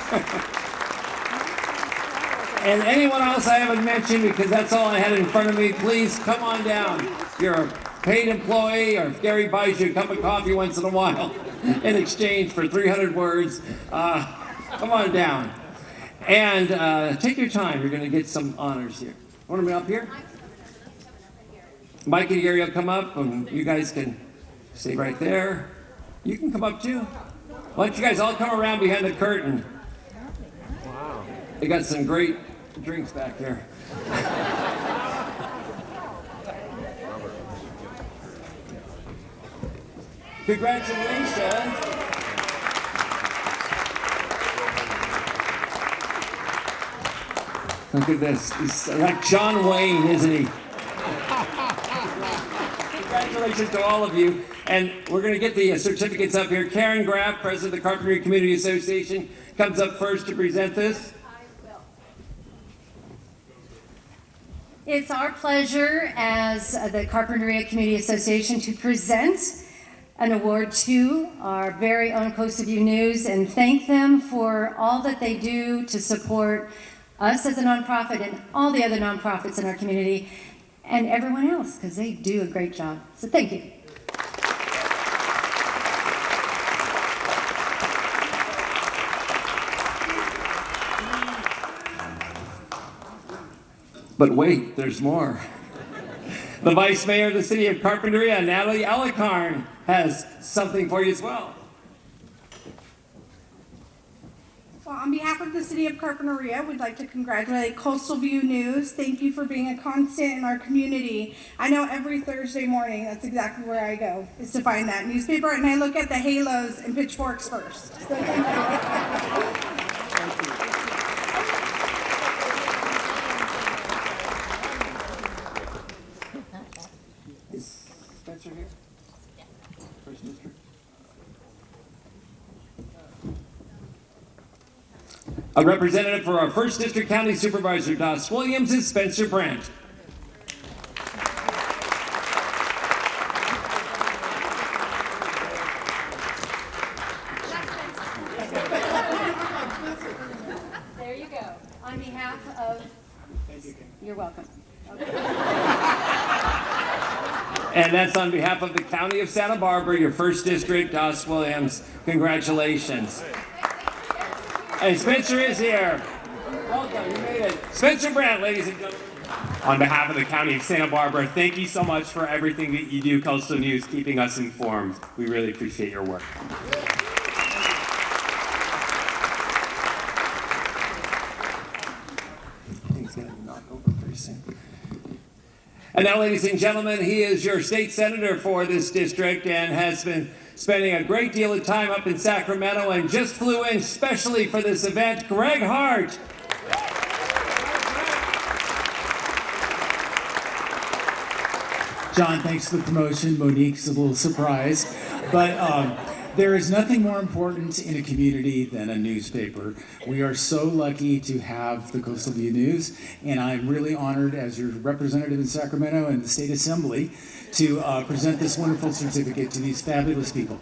And anyone else I haven't mentioned, because that's all I had in front of me, please come on down. If you're a paid employee, or if Gary buys you a cup of coffee once in a while in exchange for 300 words, come on down. And take your time. You're going to get some honors here. Want to be up here? Mike and Gary will come up, and you guys can stay right there. You can come up too. Why don't you guys all come around behind the curtain? Wow. They got some great drinks back there. Congratulations. Look at this. He's like John Wayne, isn't he? Congratulations to all of you. And we're going to get the certificates up here. Karen Graff, President of the Carpinteria Community Association, comes up first to present this. It's our pleasure as the Carpinteria Community Association to present an award to our very own Coastal View News and thank them for all that they do to support us as a nonprofit and all the other nonprofits in our community and everyone else, because they do a great job. So thank you. But wait, there's more. The Vice Mayor of the City of Carpinteria, Natalie Alicarn, has something for you as well. Well, on behalf of the City of Carpinteria, we'd like to congratulate Coastal View News. Thank you for being a constant in our community. I know every Thursday morning, that's exactly where I go, is to find that newspaper, and I look at the halos and pitchforks first. So thank you. Is Spencer here? First District. A representative for our First District County Supervisor, Doss Williams, is Spencer Brandt. There you go. On behalf of... You're welcome. Okay. And that's on behalf of the County of Santa Barbara, your First District, Doss Williams. Congratulations. And Spencer is here. Welcome, you made it. Spencer Brandt, ladies and gentlemen. On behalf of the County of Santa Barbara, thank you so much for everything that you do, Coastal News, keeping us informed. We really appreciate your work. He's going to knock over pretty soon. And now, ladies and gentlemen, he is your state senator for this district and has been spending a great deal of time up in Sacramento and just flew in specially for this event, Greg Hart. John, thanks for the promotion. Monique's a little surprised. But There is nothing more important in a community than a newspaper. We are so lucky to have the Coastal View News, and I'm really honored as your representative in Sacramento and the State Assembly to present this wonderful certificate to these fabulous people.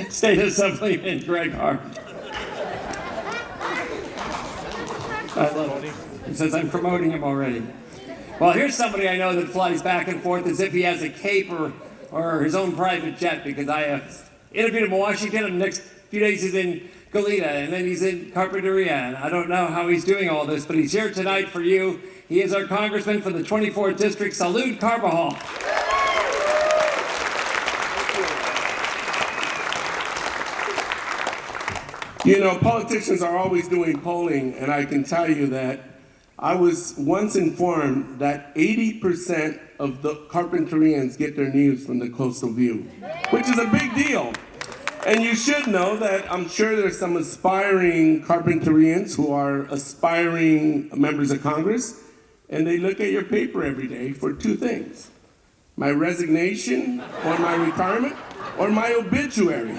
State Assemblyman Greg Hart. I love it. He says I'm promoting him already. Well, here's somebody I know that flies back and forth as if he has a cape or his own private jet, because I interviewed him in Washington, and the next few days he's in Goleta, and then he's in Carpinteria, and I don't know how he's doing all this, but he's here tonight for you. He is our congressman for the 24th District. Salud Carbajal. You know, politicians are always doing polling, and I can tell you that I was once informed that 80% of the Carpinterians get their news from the Coastal View, which is a big deal. And you should know that I'm sure there's some aspiring Carpinterians who are aspiring members of Congress, and they look at your paper every day for two things: my resignation or my retirement, or my obituary.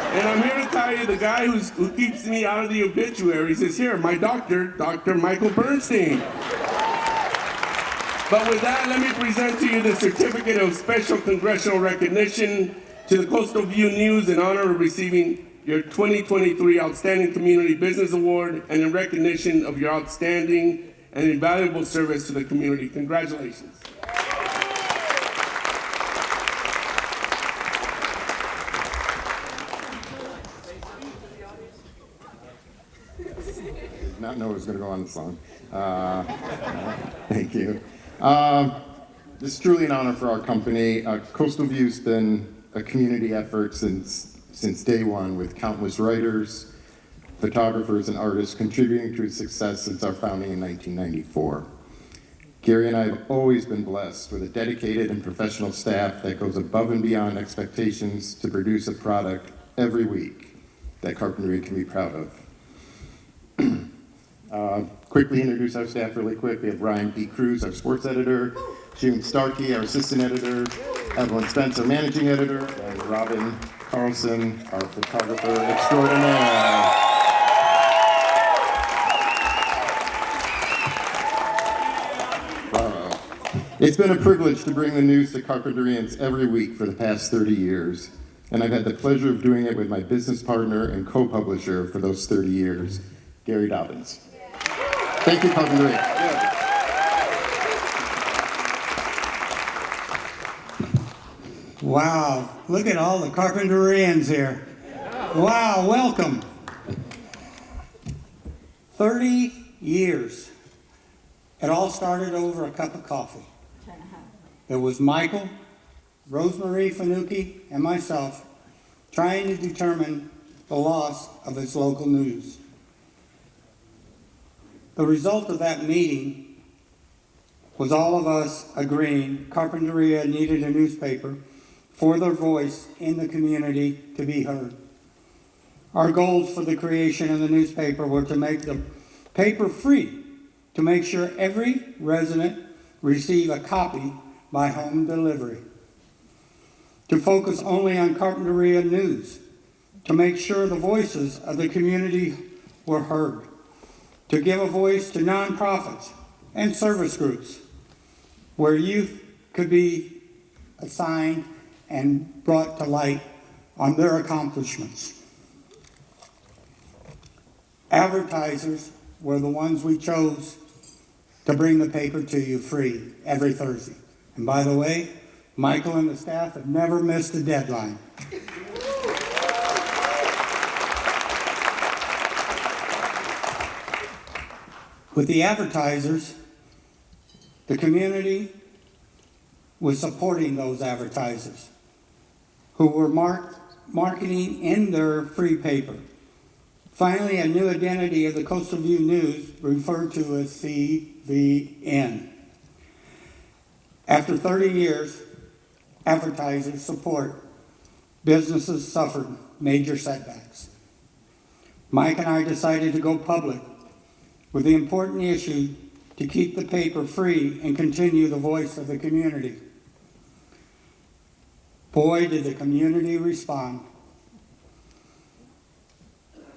And I'm here to tell you, the guy who keeps me out of the obituary says, here, my doctor, Dr. Michael Bernstein. But with that, let me present to you the certificate of special congressional recognition to the Coastal View News in honor of receiving your 2023 Outstanding Community Business Award and in recognition of your outstanding and invaluable service to the community. Congratulations. Not know it was going to go on this long. Thank you. This is truly an honor for our company. Coastal View's been a community effort since day one, with countless writers, photographers, and artists contributing to its success since our founding in 1994. Gary and I have always been blessed with a dedicated and professional staff that goes above and beyond expectations to produce a product every week that Carpinteria can be proud of. Quickly introduce our staff really quick. We have Ryan B. Cruz, our sports editor, June Starkey, our assistant editor, Evelyn Spencer, managing editor, and Robin Carlson, our photographer extraordinaire. It's been a privilege to bring the news to Carpinterians every week for the past 30 years, and I've had the pleasure of doing it with my business partner and co-publisher for those 30 years, Gary Dobbins. Thank you, Carpinteria. Wow, look at all the Carpinterians here. Wow, welcome. 30 years. It all started over a cup of coffee. It was Michael, Rosemarie Fanucchi, and myself trying to determine the loss of its local news. The result of that meeting was all of us agreeing Carpinteria needed a newspaper for their voice in the community to be heard. Our goals for the creation of the newspaper were to make the paper free, to make sure every resident receive a copy by home delivery, to focus only on Carpinteria news, to make sure the voices of the community were heard, to give a voice to nonprofits and service groups where youth could be assigned and brought to light on their accomplishments. Advertisers were the ones we chose to bring the paper to you free every Thursday. And by the way, Michael and the staff have never missed a deadline. With the advertisers, the community was supporting those advertisers who were marketing in their free paper. Finally, a new identity of the Coastal View News referred to as CVN. After 30 years, advertisers' support, businesses suffered major setbacks. Mike and I decided to go public with the important issue to keep the paper free and continue the voice of the community. Boy, did the community respond.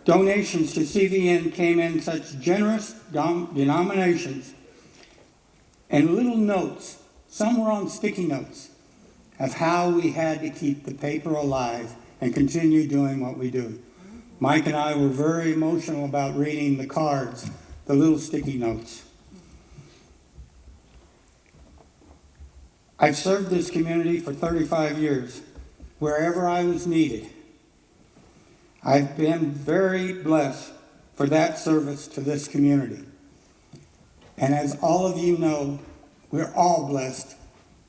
Donations to CVN came in such generous denominations and little notes, some were on sticky notes, of how we had to keep the paper alive and continue doing what we do. Mike and I were very emotional about reading the cards, the little sticky notes. I've served this community for 35 years, wherever I was needed. I've been very blessed for that service to this community. And as all of you know, we're all blessed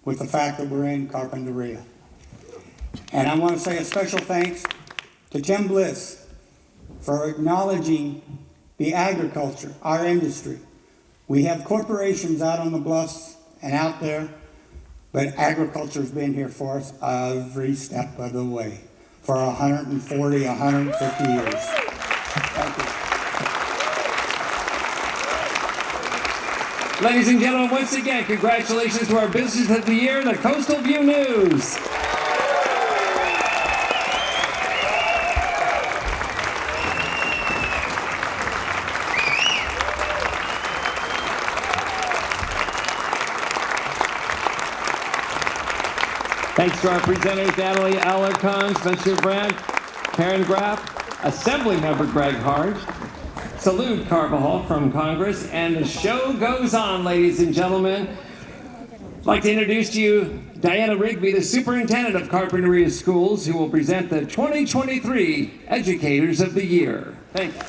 with the fact that we're in Carpinteria. And I want to say a special thanks to Tim Bliss for acknowledging the agriculture, our industry. We have corporations out on the bluffs and out there, but agriculture's been here for us every step of the way for 140, 150 years. Thank you. Ladies and gentlemen, once again, congratulations to our Business of the Year, the Coastal View News. Thanks to our presenters, Natalie Alarcon, Spencer Brandt, Karen Graff, Assembly Member Greg Hart, Salute Carbajal from Congress, and the show goes on, ladies and gentlemen. I'd like to introduce to you Diana Rigby, the Superintendent of Carpinteria Schools, who will present the 2023 Educators of the Year. Thank you.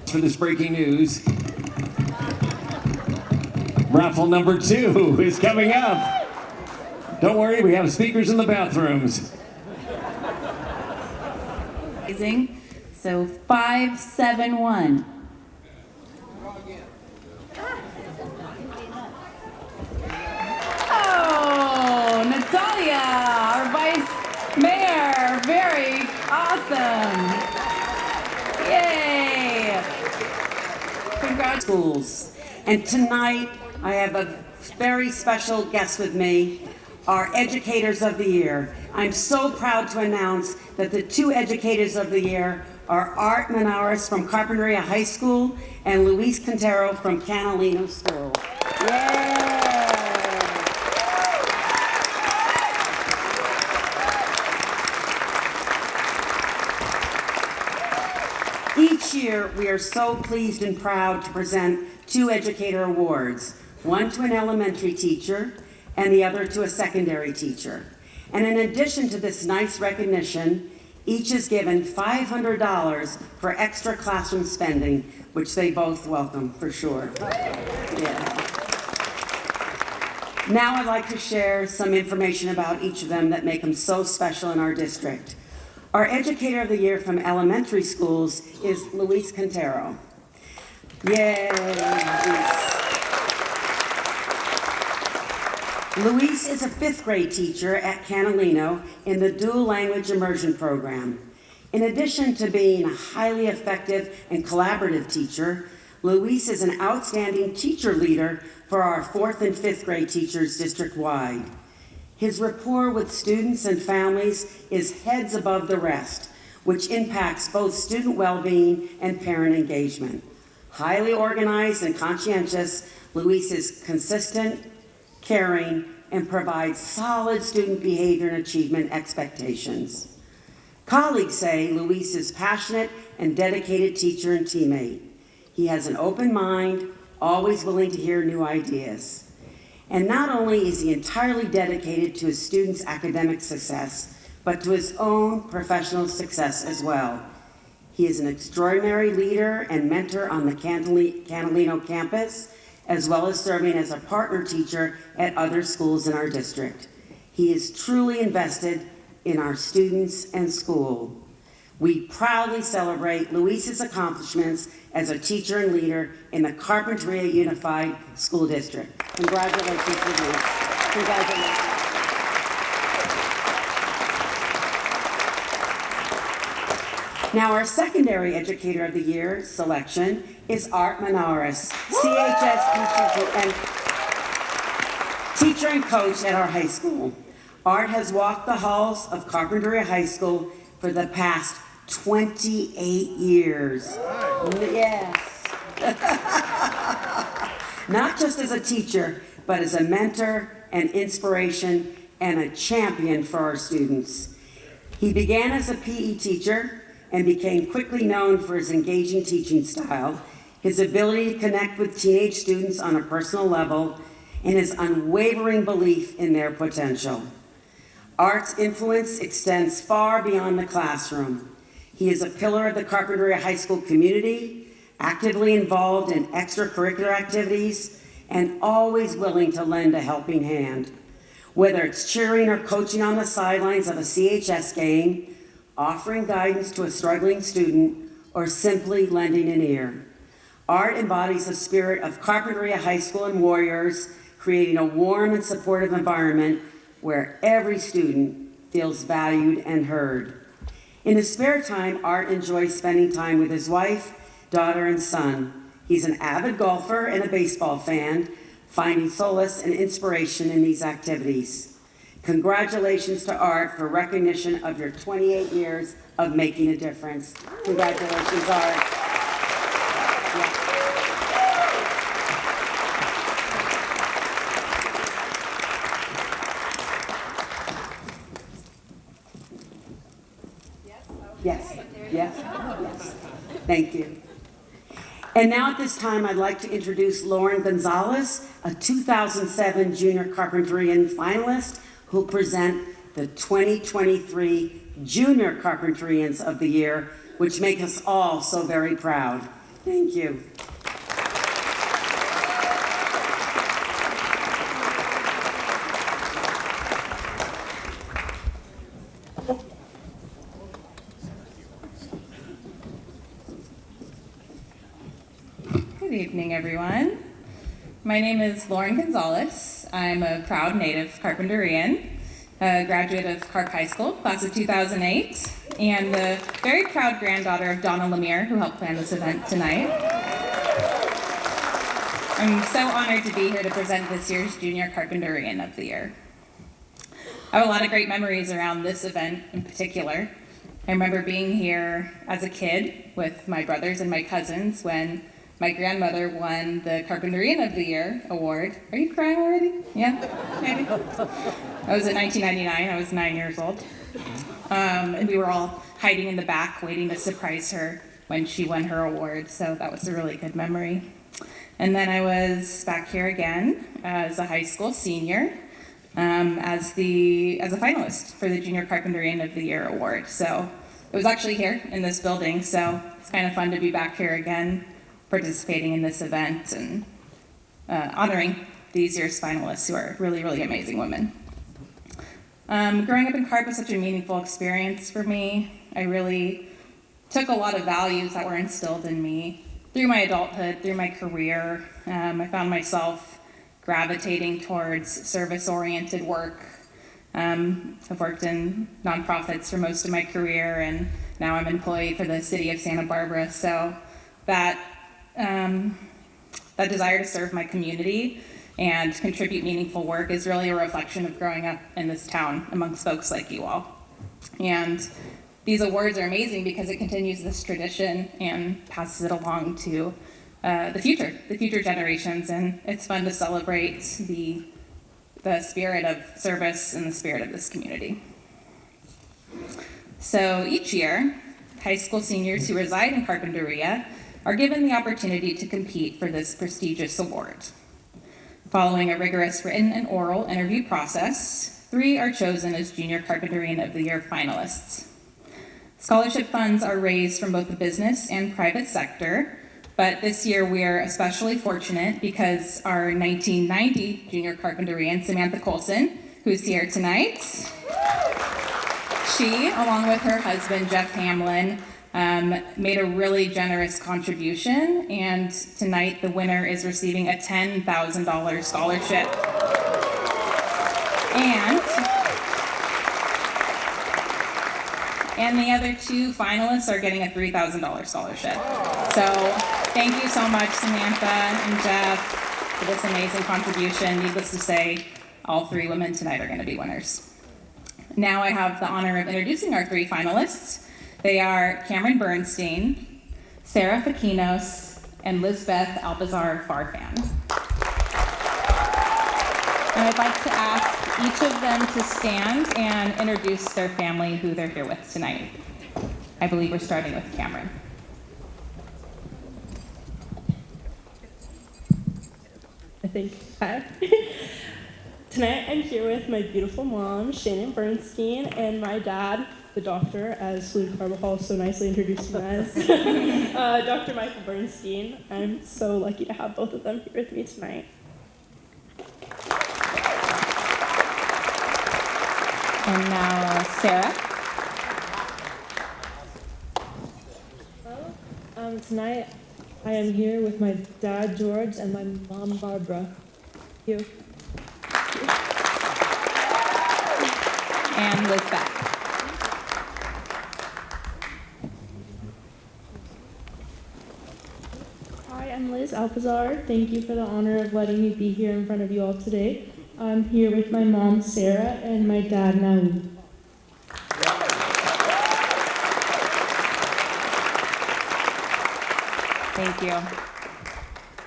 For this breaking news, raffle number 2 is coming up. Don't worry, we have speakers in the bathrooms. Amazing. So 571. Oh, Natalia, our Vice Mayor. Very awesome. Yay. Congrats, schools. And tonight, I have a very special guest with me, our Educators of the Year. I'm so proud to announce that the 2 Educators of the Year are Art Menares from Carpinteria High School and Luis Quintero from Canalino School. Yay! Each year, we are so pleased and proud to present 2 Educator Awards, one to an elementary teacher and the other to a secondary teacher. And in addition to this nice recognition, each is given $500 for extra classroom spending, which they both welcome for sure. Yeah. Now I'd like to share some information about each of them that make them so special in our district. Our Educator of the Year from elementary schools is Luis Quintero. Yay, Luis is a 5th grade teacher at Canalino in the Dual Language Immersion Program. In addition to being a highly effective and collaborative teacher, Luis is an outstanding teacher leader for our 4th and 5th grade teachers district-wide. His rapport with students and families is heads above the rest, which impacts both student well-being and parent engagement. Highly organized and conscientious, Luis is consistent, caring, and provides solid student behavior and achievement expectations. Colleagues say Luis is passionate and dedicated teacher and teammate. He has an open mind, always willing to hear new ideas. And not only is he entirely dedicated to his students' academic success, but to his own professional success as well. He is an extraordinary leader and mentor on the Canalino campus, as well as serving as a partner teacher at other schools in our district. He is truly invested in our students and school. We proudly celebrate Luis's accomplishments as a teacher and leader in the Carpinteria Unified School District. Congratulations, Luis. Congratulations. Now, our secondary educator of the year selection is Art Manaris, CHS teacher and coach at our high school. Art has walked the halls of Carpinteria High School for the past 28 years. Yes. Not just as a teacher, but as a mentor and inspiration and a champion for our students. He began as a PE teacher and became quickly known for his engaging teaching style, his ability to connect with teenage students on a personal level, and his unwavering belief in their potential. Art's influence extends far beyond the classroom. He is a pillar of the Carpinteria High School community, actively involved in extracurricular activities, and always willing to lend a helping hand. Whether it's cheering or coaching on the sidelines of a CHS game, offering guidance to a struggling student, or simply lending an ear. Art embodies the spirit of Carpinteria High School and Warriors, creating a warm and supportive environment where every student feels valued and heard. In his spare time, Art enjoys spending time with his wife, daughter, and son. He's an avid golfer and a baseball fan, finding solace and inspiration in these activities. Congratulations to Art for recognition of your 28 years of making a difference. Congratulations, Art. Yes, yes, yes. Thank you. And now at this time, I'd like to introduce Lauren Gonzalez, a 2007 Junior Carpinterian finalist, who'll present the 2023 Junior Carpinterians of the Year, which make us all so very proud. Thank you. Good evening, everyone. My name is Lauren Gonzalez. I'm a proud native Carpinterian, a graduate of Carp High School, class of 2008, and the very proud granddaughter of Donna Lemire, who helped plan this event tonight. I'm so honored to be here to present this year's Junior Carpinterian of the Year. I have a lot of great memories around this event in particular. I remember being here as a kid with my brothers and my cousins when my grandmother won the Carpinterian of the Year award. Are you crying already? Yeah, maybe. That was in 1999. I was 9 years old. And we were all hiding in the back waiting to surprise her when she won her award. So that was a really good memory. And then I was back here again as a high school senior, as a finalist for the Junior Carpinterian of the Year award. So it was actually here in this building. So it's kind of fun to be back here again, participating in this event and honoring these year's finalists who are really, really amazing women. Growing up in Carp was such a meaningful experience for me. I really took a lot of values that were instilled in me through my adulthood, through my career. I found myself gravitating towards service-oriented work. I've worked in nonprofits for most of my career, and now I'm an employee for the city of Santa Barbara. So that desire to serve my community and contribute meaningful work is really a reflection of growing up in this town amongst folks like you all. And these awards are amazing because it continues this tradition and passes it along to the future generations, and it's fun to celebrate the spirit of service and the spirit of this community. So each year, high school seniors who reside in Carpinteria are given the opportunity to compete for this prestigious award. Following a rigorous written and oral interview process, 3 are chosen as Junior Carpinterian of the Year finalists. Scholarship funds are raised from both the business and private sector, but this year we are especially fortunate because our 1990 Junior Carpinterian, Samantha Colson, who's here tonight, she, along with her husband, Jeff Hamlin, made a really generous contribution, and tonight the winner is receiving a $10,000 scholarship. And the other 2 finalists are getting a $3,000 scholarship. So thank you so much, Samantha and Jeff, for this amazing contribution. Needless to say, all 3 women tonight are going to be winners. Now I have the honor of introducing our 3 finalists. They are Cameron Bernstein, Sarah Fakinos, and Lisbeth Alpazar Farfan. And I'd like to ask each of them to stand and introduce their family who they're here with tonight. I believe we're starting with Cameron. I think. Hi. Tonight I'm here with my beautiful mom, Shannon Bernstein, and my dad, the doctor, as Luke Carbajal so nicely introduced him as, Dr. Michael Bernstein. I'm so lucky to have both of them here with me tonight. And now Sarah. Well, tonight I am here with my dad, George, and my mom, Barbara. Thank you. And Lisbeth. Hi, I'm Liz Alpazar. Thank you for the honor of letting me be here in front of you all today. I'm here with my mom, Sarah, and my dad, Naomi. Thank you.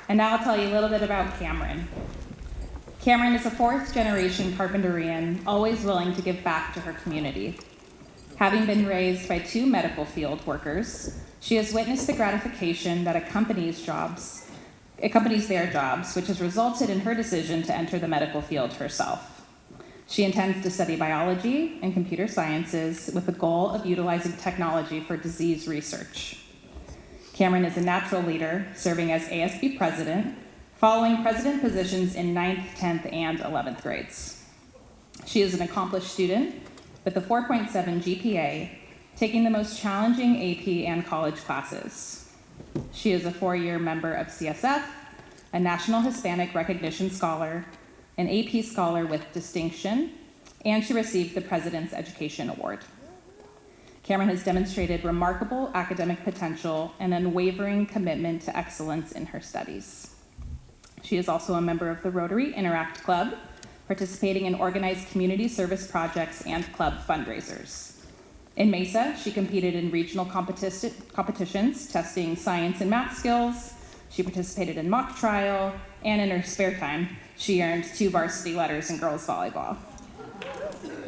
And now I'll tell you a little bit about Cameron. Cameron is a 4th-generation Carpinterian, always willing to give back to her community. Having been raised by 2 medical field workers, she has witnessed the gratification that accompanies their jobs, which has resulted in her decision to enter the medical field herself. She intends to study biology and computer sciences with the goal of utilizing technology for disease research. Cameron is a natural leader, serving as ASB president, following president positions in 9th, 10th, and 11th grades. She is an accomplished student with a 4.7 GPA, taking the most challenging AP and college classes. She is a 4-year member of CSF, a National Hispanic Recognition Scholar, an AP Scholar with Distinction, and she received the President's Education Award. Cameron has demonstrated remarkable academic potential and unwavering commitment to excellence in her studies. She is also a member of the Rotary Interact Club, participating in organized community service projects and club fundraisers. In Mesa, she competed in regional competitions, testing science and math skills. She participated in mock trial, and in her spare time, she earned 2 varsity letters in girls volleyball.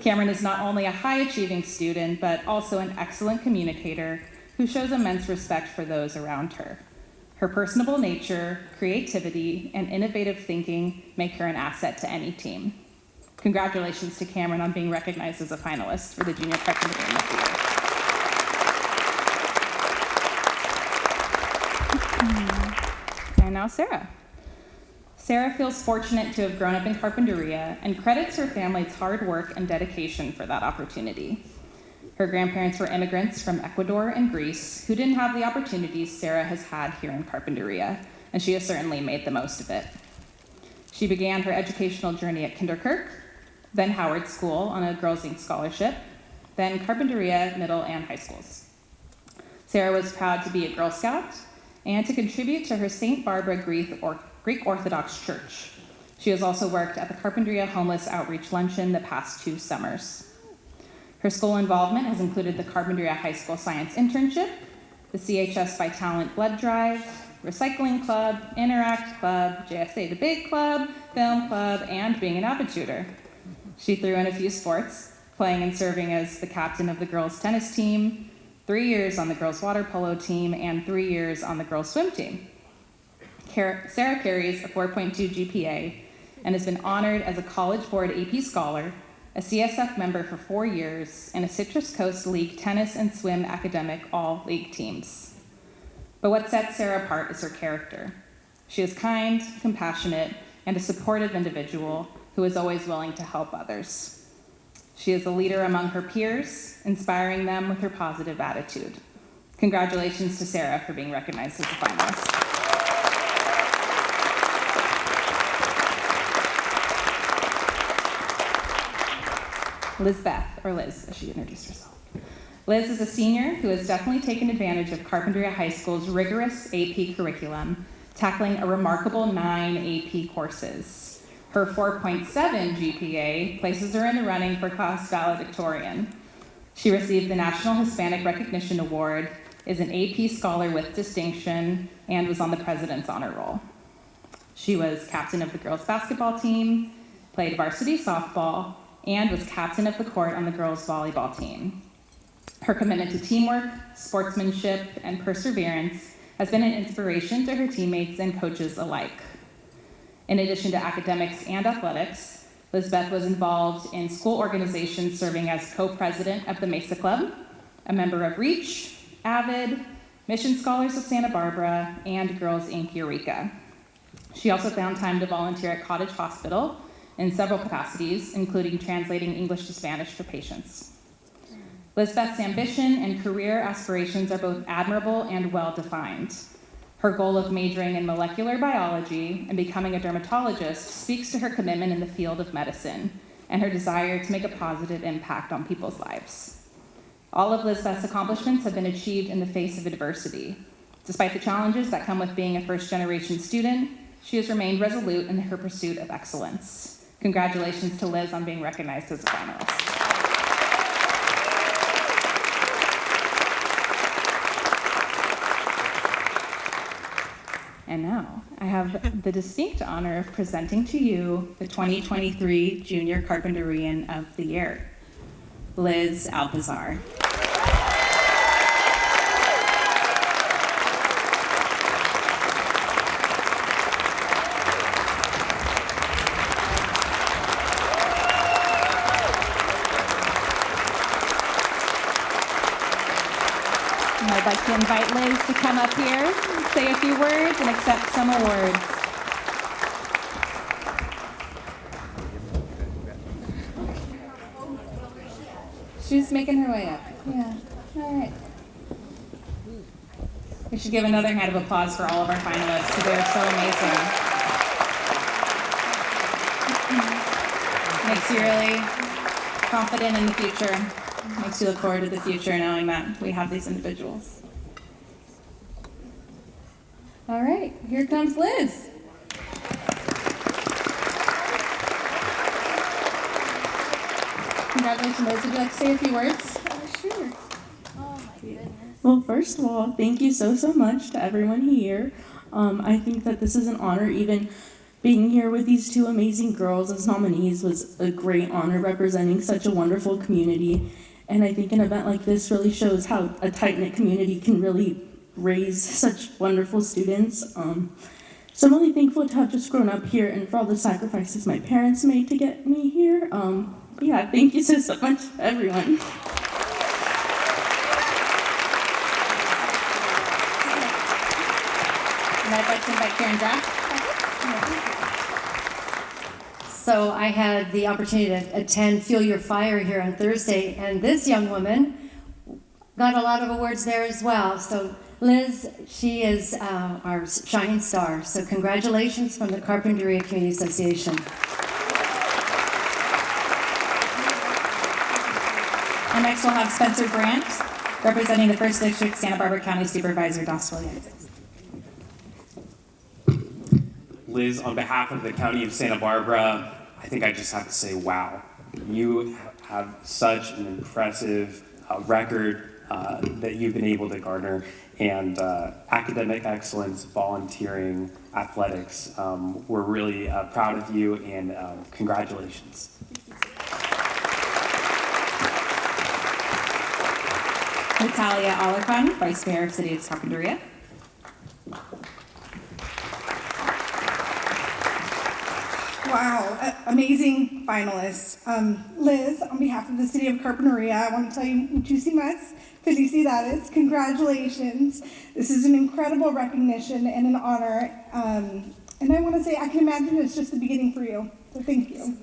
Cameron is not only a high-achieving student, but also an excellent communicator who shows immense respect for those around her. Her personable nature, creativity, and innovative thinking make her an asset to any team. Congratulations to Cameron on being recognized as a finalist for the Junior Carpinteria of the Year. And now Sarah. Sarah feels fortunate to have grown up in Carpinteria and credits her family's hard work and dedication for that opportunity. Her grandparents were immigrants from Ecuador and Greece who didn't have the opportunities Sarah has had here in Carpinteria, and she has certainly made the most of it. She began her educational journey at Kinderkirk, then Howard School on a Girls Inc. scholarship, then Carpinteria middle and high schools. Sarah was proud to be a Girl Scout and to contribute to her St. Barbara Greek Orthodox Church. She has also worked at the Carpinteria Homeless Outreach Luncheon the past 2 summers. Her school involvement has included the Carpinteria High School Science Internship, the CHS by Talent Blood Drive, Recycling Club, Interact Club, JSA the Big Club, Film Club, and being an avid tutor. She threw in a few sports, playing and serving as the captain of the girls' tennis team, 3 years on the girls' water polo team, and 3 years on the girls' swim team. Sarah carries a 4.2 GPA and has been honored as a College Board AP Scholar, a CSF member for 4 years, and a Citrus Coast League tennis and swim academic all-league teams. But what sets Sarah apart is her character. She is kind, compassionate, and a supportive individual who is always willing to help others. She is a leader among her peers, inspiring them with her positive attitude. Congratulations to Sarah for being recognized as a finalist. Lisbeth, or Liz, as she introduced herself. Liz is a senior who has definitely taken advantage of Carpinteria High School's rigorous AP curriculum, tackling a remarkable 9 AP courses. Her 4.7 GPA places her in the running for class valedictorian. She received the National Hispanic Recognition Award, is an AP Scholar with distinction, and was on the President's Honor Roll. She was captain of the girls' basketball team, played varsity softball, and was captain of the court on the girls' volleyball team. Her commitment to teamwork, sportsmanship, and perseverance has been an inspiration to her teammates and coaches alike. In addition to academics and athletics, Lizbeth was involved in school organizations, serving as co-president of the Mesa Club, a member of REACH, AVID, Mission Scholars of Santa Barbara, and Girls Inc. Eureka. She also found time to volunteer at Cottage Hospital in several capacities, including translating English to Spanish for patients. Lizbeth's ambition and career aspirations are both admirable and well-defined. Her goal of majoring in molecular biology and becoming a dermatologist speaks to her commitment in the field of medicine and her desire to make a positive impact on people's lives. All of Lizbeth's accomplishments have been achieved in the face of adversity. Despite the challenges that come with being a first-generation student, she has remained resolute in her pursuit of excellence. Congratulations to Liz on being recognized as a finalist. And now, I have the distinct honor of presenting to you the 2023 Junior Carpinterian of the Year, Liz Alpizar. And I'd like to invite Liz to come up here, say a few words, and accept some awards. She's making her way up. Yeah. All right. We should give another hand of applause for all of our finalists because they are so amazing. Makes you really confident in the future. Makes you look forward to the future knowing that we have these individuals. All right, here comes Liz. Congratulations, Liz. Would you like to say a few words? Sure. Oh my goodness. Well, first of all, thank you so much to everyone here. I think that this is an honor. Even being here with these two amazing girls as nominees was a great honor, representing such a wonderful community. And I think an event like this really shows how a tight-knit community can really raise such wonderful students. So I'm really thankful to have just grown up here and for all the sacrifices my parents made to get me here. Yeah, thank you so much, everyone. And I'd like to invite Karen Jack. So I had the opportunity to attend Fuel Your Fire here on Thursday, and this young woman got a lot of awards there as well. So Liz, she is our shining star. So congratulations from the Carpinteria Community Association. And next we'll have Spencer Brandt, representing the 1st District, Santa Barbara County Supervisor Doss Williams. Liz, on behalf of the County of Santa Barbara, I think I just have to say, wow. You have such an impressive record that you've been able to garner, and academic excellence, volunteering, athletics. We're really proud of you, and congratulations. Natalia Alarcon, Vice Mayor of City of Carpinteria. Wow, amazing finalists. Liz, on behalf of the City of Carpinteria, I want to tell you muchísimas felicidades. Congratulations. This is an incredible recognition and an honor. And I want to say, I can imagine it's just the beginning for you. So thank you.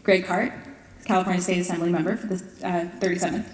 Greg Hart, California State Assembly member for the 37th.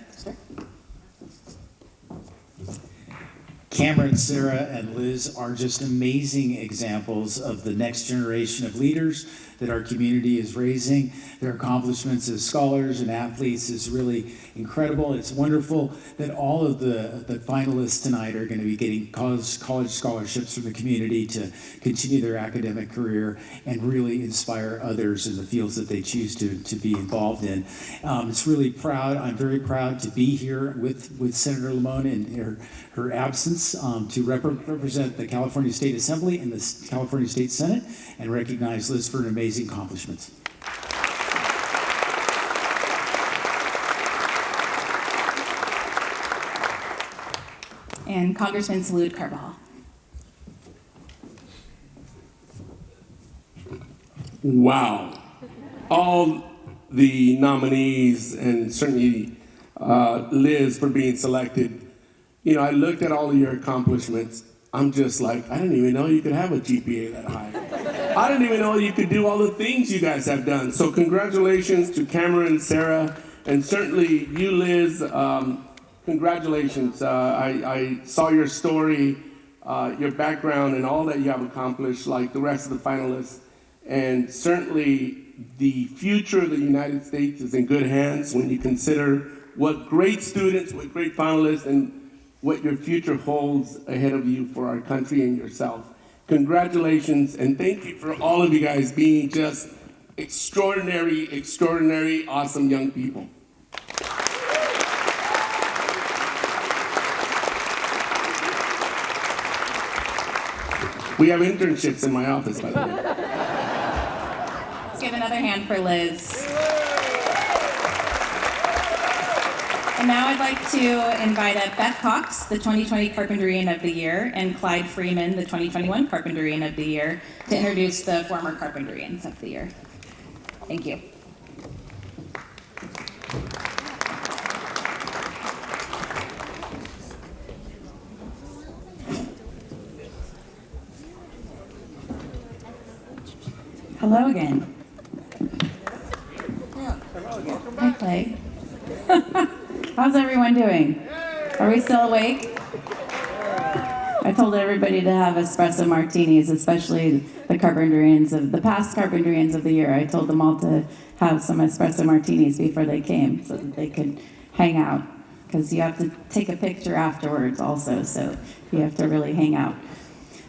Cameron, Sarah, and Liz are just amazing examples of the next generation of leaders that our community is raising. Their accomplishments as scholars and athletes is really incredible. It's wonderful that all of the finalists tonight are going to be getting college scholarships from the community to continue their academic career and really inspire others in the fields that they choose to be involved in. It's really proud. I'm very proud to be here with Senator Lamone in her absence to represent the California State Assembly and the California State Senate and recognize Liz for an amazing accomplishments. And Congressman Salud Carbajal. Wow. All the nominees and certainly Liz for being selected. You know, I looked at all of your accomplishments. I'm just like, I didn't even know you could have a GPA that high. I didn't even know you could do all the things you guys have done. So congratulations to Cameron, Sarah, and certainly you, Liz. Congratulations. I saw your story, your background, and all that you have accomplished, like the rest of the finalists. And certainly the future of the United States is in good hands when you consider what great students, what great finalists, and what your future holds ahead of you for our country and yourself. Congratulations, and thank you for all of you guys being just extraordinary, extraordinary, awesome young people. We have internships in my office, by the way. Let's give another hand for Liz. And now I'd like to invite up Beth Cox, the 2020 Carpinterian of the Year, and Clyde Freeman, the 2021 Carpinterian of the Year, to introduce the former Carpinterians of the Year. Thank you. Hello again. Hi, Clay. How's everyone doing? Are we still awake? I told everybody to have espresso martinis, especially the Carpinterians of the past Carpinterians of the Year. I told them all to have some espresso martinis before they came so that they could hang out, because you have to take a picture afterwards also, so you have to really hang out.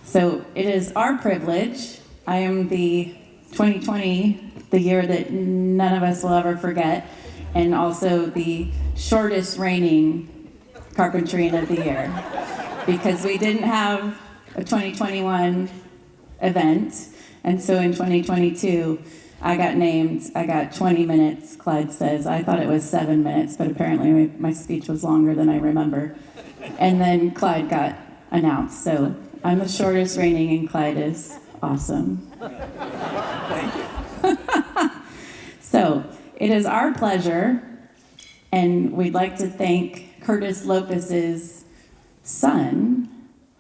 So it is our privilege. I am the 2020, the year that none of us will ever forget, and also the shortest reigning Carpinterian of the Year, because we didn't have a 2021 event, and so in 2022, I got named. I got 20 minutes, Clyde says. I thought it was 7 minutes, but apparently my speech was longer than I remember. And then Clyde got announced, so I'm the shortest reigning, and Clyde is awesome. Thank you. So it is our pleasure, and we'd like to thank Curtis Lopez's son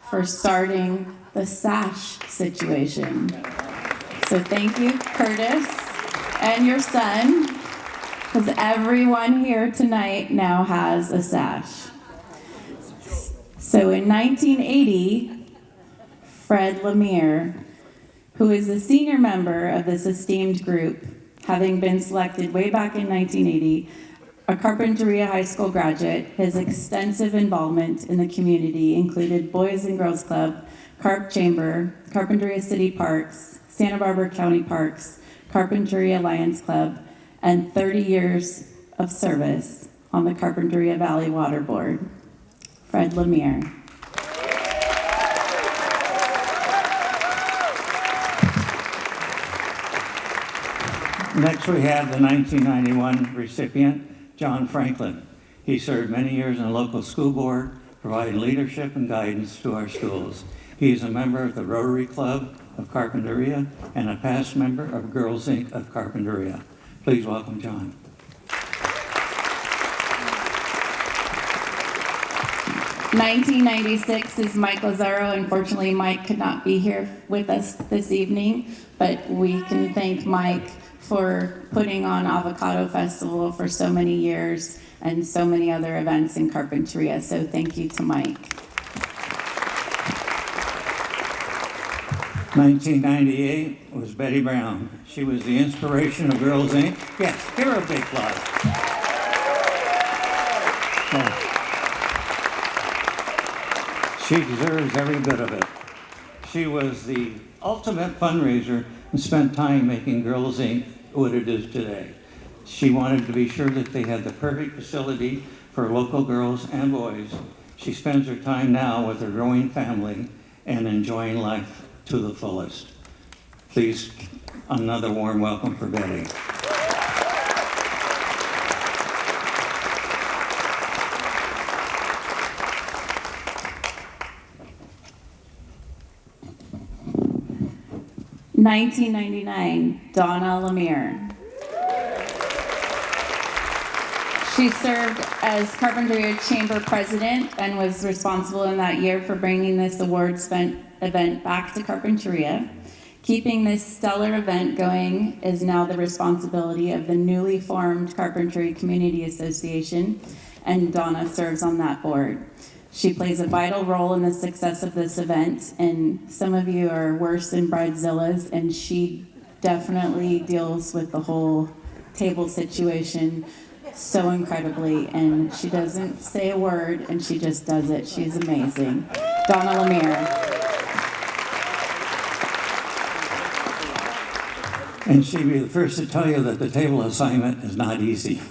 for starting the sash situation. So thank you, Curtis, and your son, because everyone here tonight now has a sash. So in 1980, Fred Lemire, who is a senior member of this esteemed group, having been selected way back in 1980, a Carpinteria High School graduate, his extensive involvement in the community included Boys and Girls Club, Carp Chamber, Carpinteria City Parks, Santa Barbara County Parks, Carpinteria Lions Club, and 30 years of service on the Carpinteria Valley Water Board. Fred Lemire. Next, we have the 1991 recipient, John Franklin. He served many years in the local school board, providing leadership and guidance to our schools. He is a member of the Rotary Club of Carpinteria and a past member of Girls Inc. of Carpinteria. Please welcome John. $1996 is Mike Lazaro. Unfortunately, Mike could not be here with us this evening, but we can thank Mike for putting on Avocado Festival for so many years and so many other events in Carpinteria. So thank you to Mike. 1998 was Betty Brown. She was the inspiration of Girls Inc. Yes, give her a big applause. She deserves every bit of it. She was the ultimate fundraiser and spent time making Girls Inc. what it is today. She wanted to be sure that they had the perfect facility for local girls and boys. She spends her time now with her growing family and enjoying life to the fullest. Please, another warm welcome for Betty. (1999) Donna Lemire. She served as Carpinteria Chamber President and was responsible in that year for bringing this event back to Carpinteria. Keeping this stellar event going is now the responsibility of the newly formed Carpinteria Community Association, and Donna serves on that board. She plays a vital role in the success of this event, and some of you are worse than bridezillas, and she definitely deals with the whole table situation so incredibly, and she doesn't say a word, and she just does it. She's amazing. Donna Lemire. And she'd be the first to tell you that the table assignment is not easy.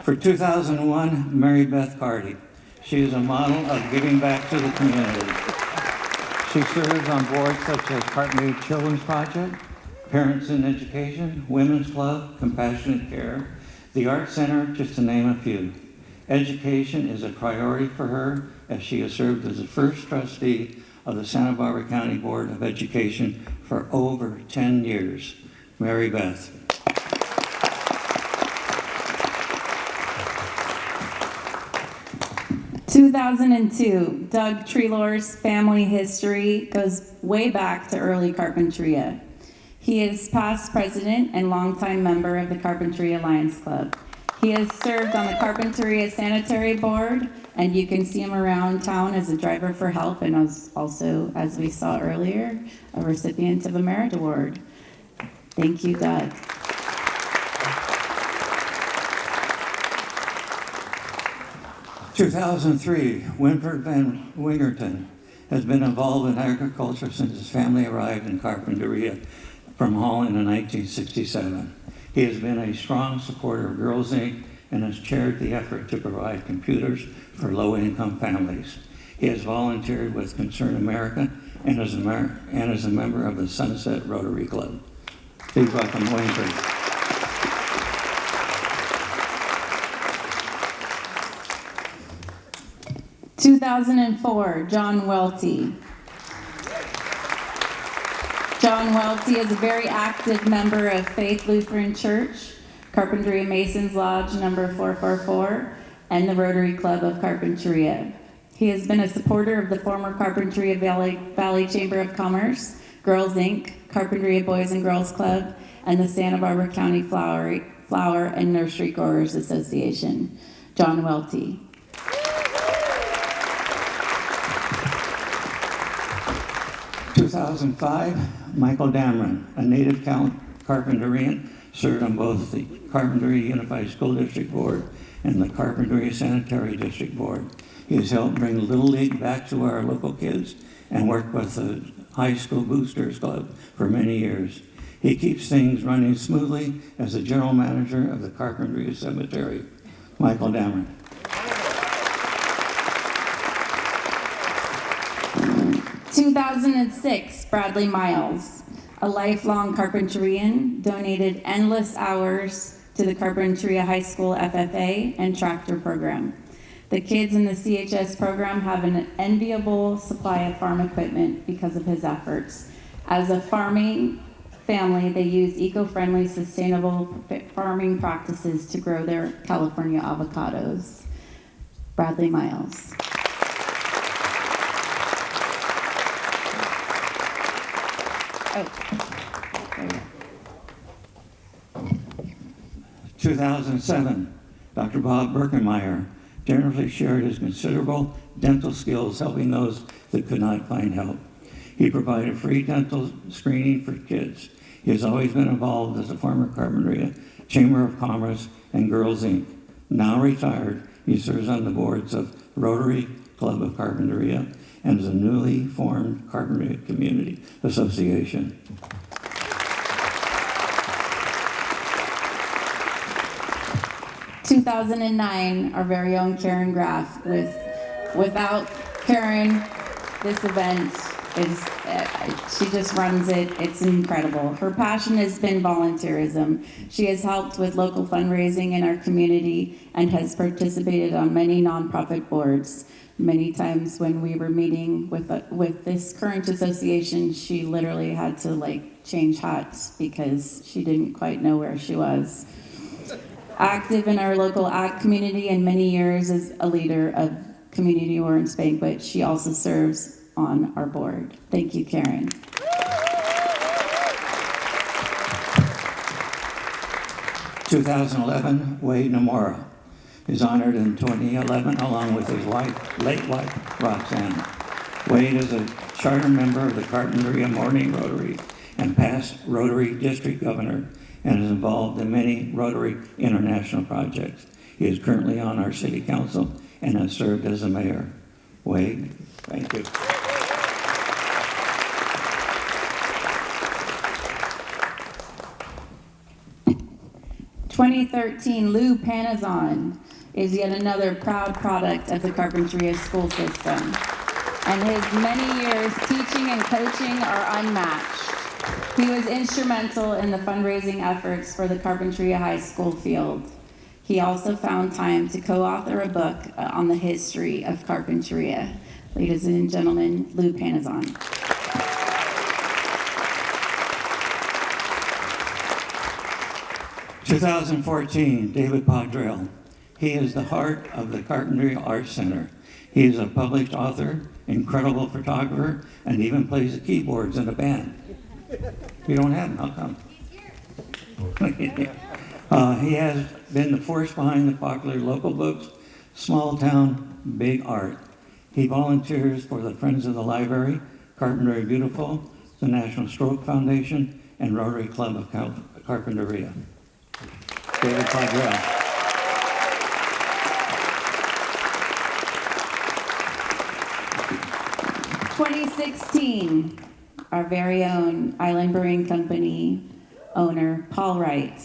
For 2001, Mary Beth Carty. She is a model of giving back to the community. She serves on boards such as Carpinteria Children's Project, Parents in Education, Women's Club, Compassionate Care, the Art Center, just to name a few. Education is a priority for her as she has served as the first trustee of the Santa Barbara County Board of Education for over 10 years. Mary Beth. (2002) Doug Treloar's family history goes way back to early Carpinteria. He is past president and longtime member of the Carpinteria Lions Club. He has served on the Carpinteria Sanitary Board, and you can see him around town as a driver for help, and also, as we saw earlier, a recipient of a Merit Award. Thank you, Doug. (2003) Winford Van Wingerton has been involved in agriculture since his family arrived in Carpinteria from Holland in 1967. He has been a strong supporter of Girls Inc. and has chaired the effort to provide computers for low-income families. He has volunteered with Concern America and is a member of the Sunset Rotary Club. Please welcome Winford. 2004, John Welty. John Welty is a very active member of Faith Lutheran Church, Carpinteria Masons Lodge number 444, and the Rotary Club of Carpinteria. He has been a supporter of the former Carpinteria Valley Chamber of Commerce, Girls Inc., Carpinteria Boys and Girls Club, and the Santa Barbara County Flower and Nursery Growers Association. John Welty. 2005, Michael Dameron, a native Carpinterian, served on both the Carpinteria Unified School District Board and the Carpinteria Sanitary District Board. He has helped bring Little League back to our local kids and worked with the High School Boosters Club for many years. He keeps things running smoothly as the general manager of the Carpinteria Cemetery. Michael Dameron. 2006, Bradley Miles, a lifelong Carpinterian, donated endless hours to the Carpinteria High School FFA and tractor program. The kids in the CHS program have an enviable supply of farm equipment because of his efforts. As a farming family, they use eco-friendly, sustainable farming practices to grow their California avocados. Bradley Miles. 2007, Dr. Bob Birkenmeyer generously shared his considerable dental skills helping those that could not find help. He provided free dental screening for kids. He has always been involved as a former Carpinteria, Chamber of Commerce, and Girls Inc. Now retired, he serves on the boards of Rotary Club of Carpinteria and is a newly formed Carpinteria Community Association. In 2009, our very own Karen Graff. Without Karen, this event she just runs it. It's incredible. Her passion has been volunteerism. She has helped with local fundraising in our community and has participated on many nonprofit boards. Many times when we were meeting with this current association, she literally had to change hats because she didn't quite know where she was. Active in our local ag community and many years as a leader of Community Orange Banquet, she also serves on our board. Thank you, Karen. In 2011, Wade Namora is honored in 2011 along with his late wife, Roxanne. Wade is a charter member of the Carpinteria Morning Rotary and past Rotary District Governor and is involved in many Rotary International projects. He is currently on our City Council and has served as a mayor. Wade, thank you. In 2013, Lou Panazon is yet another proud product of the Carpinteria school system, and his many years teaching and coaching are unmatched. He was instrumental in the fundraising efforts for the Carpinteria High School field. He also found time to co-author a book on the history of Carpinteria. Ladies and gentlemen, Lou Panazon. 2014, David Podrell. He is the heart of the Carpinteria Arts Center. He is a published author, incredible photographer, and even plays the keyboards in a band. You don't have him, how come? He has been the force behind the popular local books, Small Town, Big Art. He volunteers for the Friends of the Library, Carpinteria Beautiful, the National Stroke Foundation, and Rotary Club of Carpinteria. David Podrell. 2016, our very own Island Brewing Company owner, Paul Wright.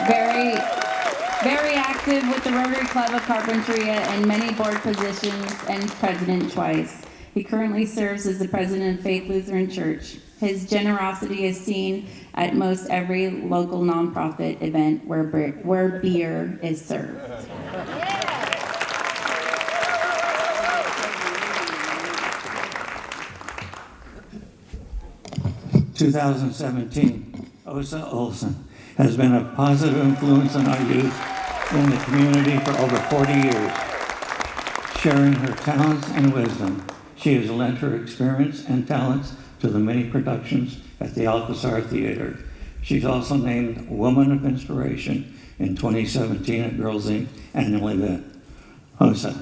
Very active with the Rotary Club of Carpinteria and many board positions and president twice. He currently serves as the president of Faith Lutheran Church. His generosity is seen at most every local nonprofit event where beer is served. 2017, Osa Olson has been a positive influence on our youth in the community for over 40 years. Sharing her talents and wisdom, she has lent her experience and talents to the many productions at the Alcazar Theater. She's also named Woman of Inspiration in 2017 at Girls Inc. annual event. Osa.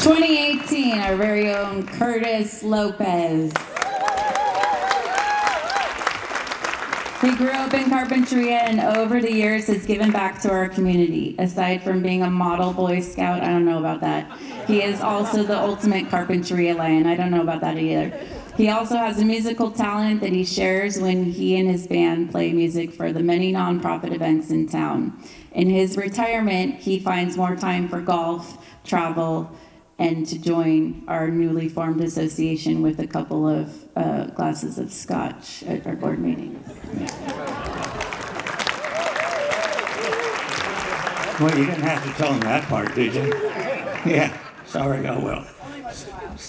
2018, our very own Curtis Lopez. He grew up in Carpinteria and over the years has given back to our community. Aside from being a model Boy Scout, I don't know about that. He is also the ultimate Carpinteria lion. I don't know about that either. He also has a musical talent that he shares when he and his band play music for the many nonprofit events in town. In his retirement, he finds more time for golf, travel, and to join our newly formed association with a couple of glasses of scotch at our board meeting. Well, you didn't have to tell him that part, did you? Yeah, sorry, oh well.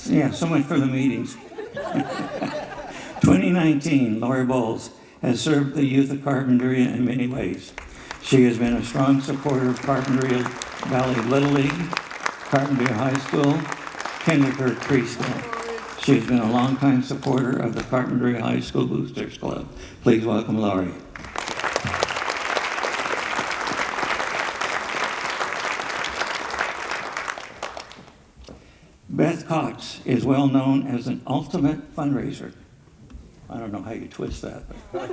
Yeah, so much for the meetings. 2019, Lori Bowles has served the youth of Carpinteria in many ways. She has been a strong supporter of Carpinteria Valley Little League, Carpinteria High School, Kindergarten Preschool. She has been a longtime supporter of the Carpinteria High School Boosters Club. Please welcome Laurie. Cox is well known as an ultimate fundraiser. I don't know how you twist that. But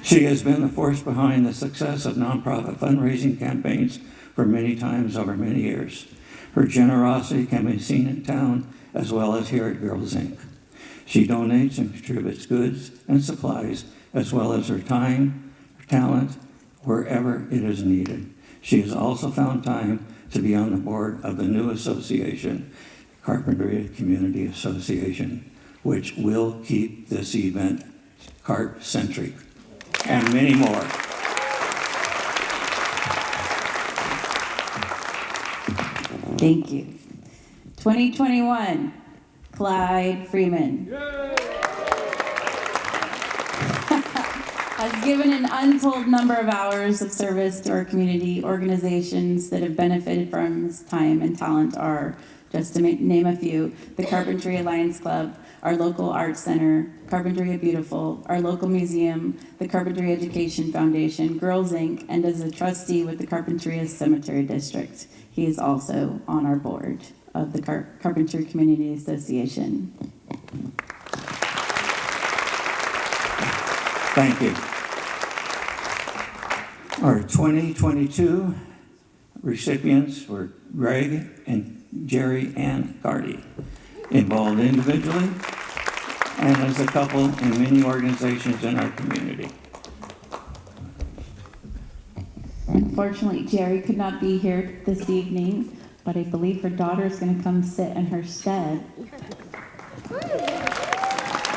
she has been the force behind the success of nonprofit fundraising campaigns for many times over many years. Her generosity can be seen in town as well as here at Girls Inc. She donates and contributes goods and supplies as well as her time, her talent, wherever it is needed. She has also found time to be on the board of the new association, Carpinteria Community Association, which will keep this event carp-centric, and many more. Thank you. 2021, Clyde Freeman. Has given an untold number of hours of service to our community. Organizations that have benefited from his time and talent are, just to name a few, the Carpinteria Lions Club, our local arts center, Carpinteria Beautiful, our local museum, the Carpinteria Education Foundation, Girls Inc., and as a trustee with the Carpinteria Cemetery District. He is also on our board of the Carpinteria Community Association. Thank you. Our 2022 recipients were Greg and Jerry Ann Gardy, involved individually and as a couple in many organizations in our community. Unfortunately, Jerry could not be here this evening, but I believe her daughter is going to come sit in her stead.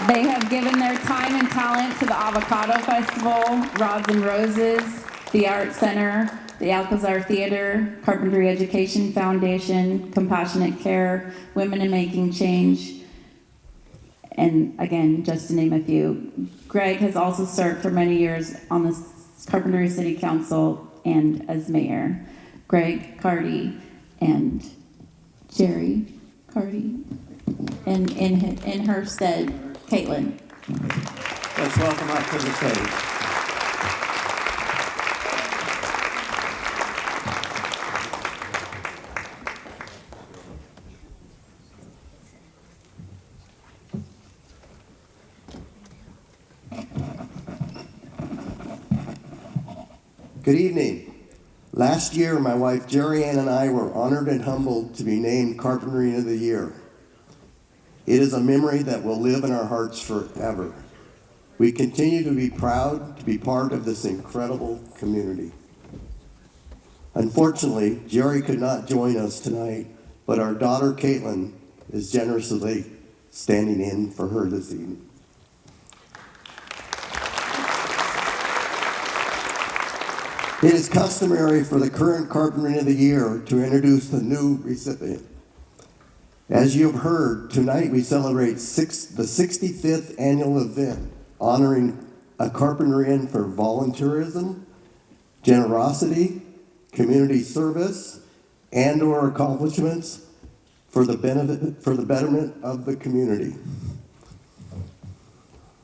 They have given their time and talent to the Avocado Festival, Rods and Roses, the Art Center, the Alcazar Theater, Carpinteria Education Foundation, Compassionate Care, Women in Making Change, and again, just to name a few. Greg has also served for many years on the Carpinteria City Council and as mayor. Greg Cardy and Jerry Cardy, and in her stead, Caitlin. Let's welcome up to the stage. Good evening. Last year, my wife Jerry Ann and I were honored and humbled to be named Carpinteria of the Year. It is a memory that will live in our hearts forever. We continue to be proud to be part of this incredible community. Unfortunately, Jerry could not join us tonight, but our daughter Caitlin is generously standing in for her this evening. It is customary for the current Carpinteria of the Year to introduce the new recipient. As you have heard, tonight we celebrate the 65th annual event honoring a Carpinterian for volunteerism, generosity, community service, and/or accomplishments for the betterment of the community.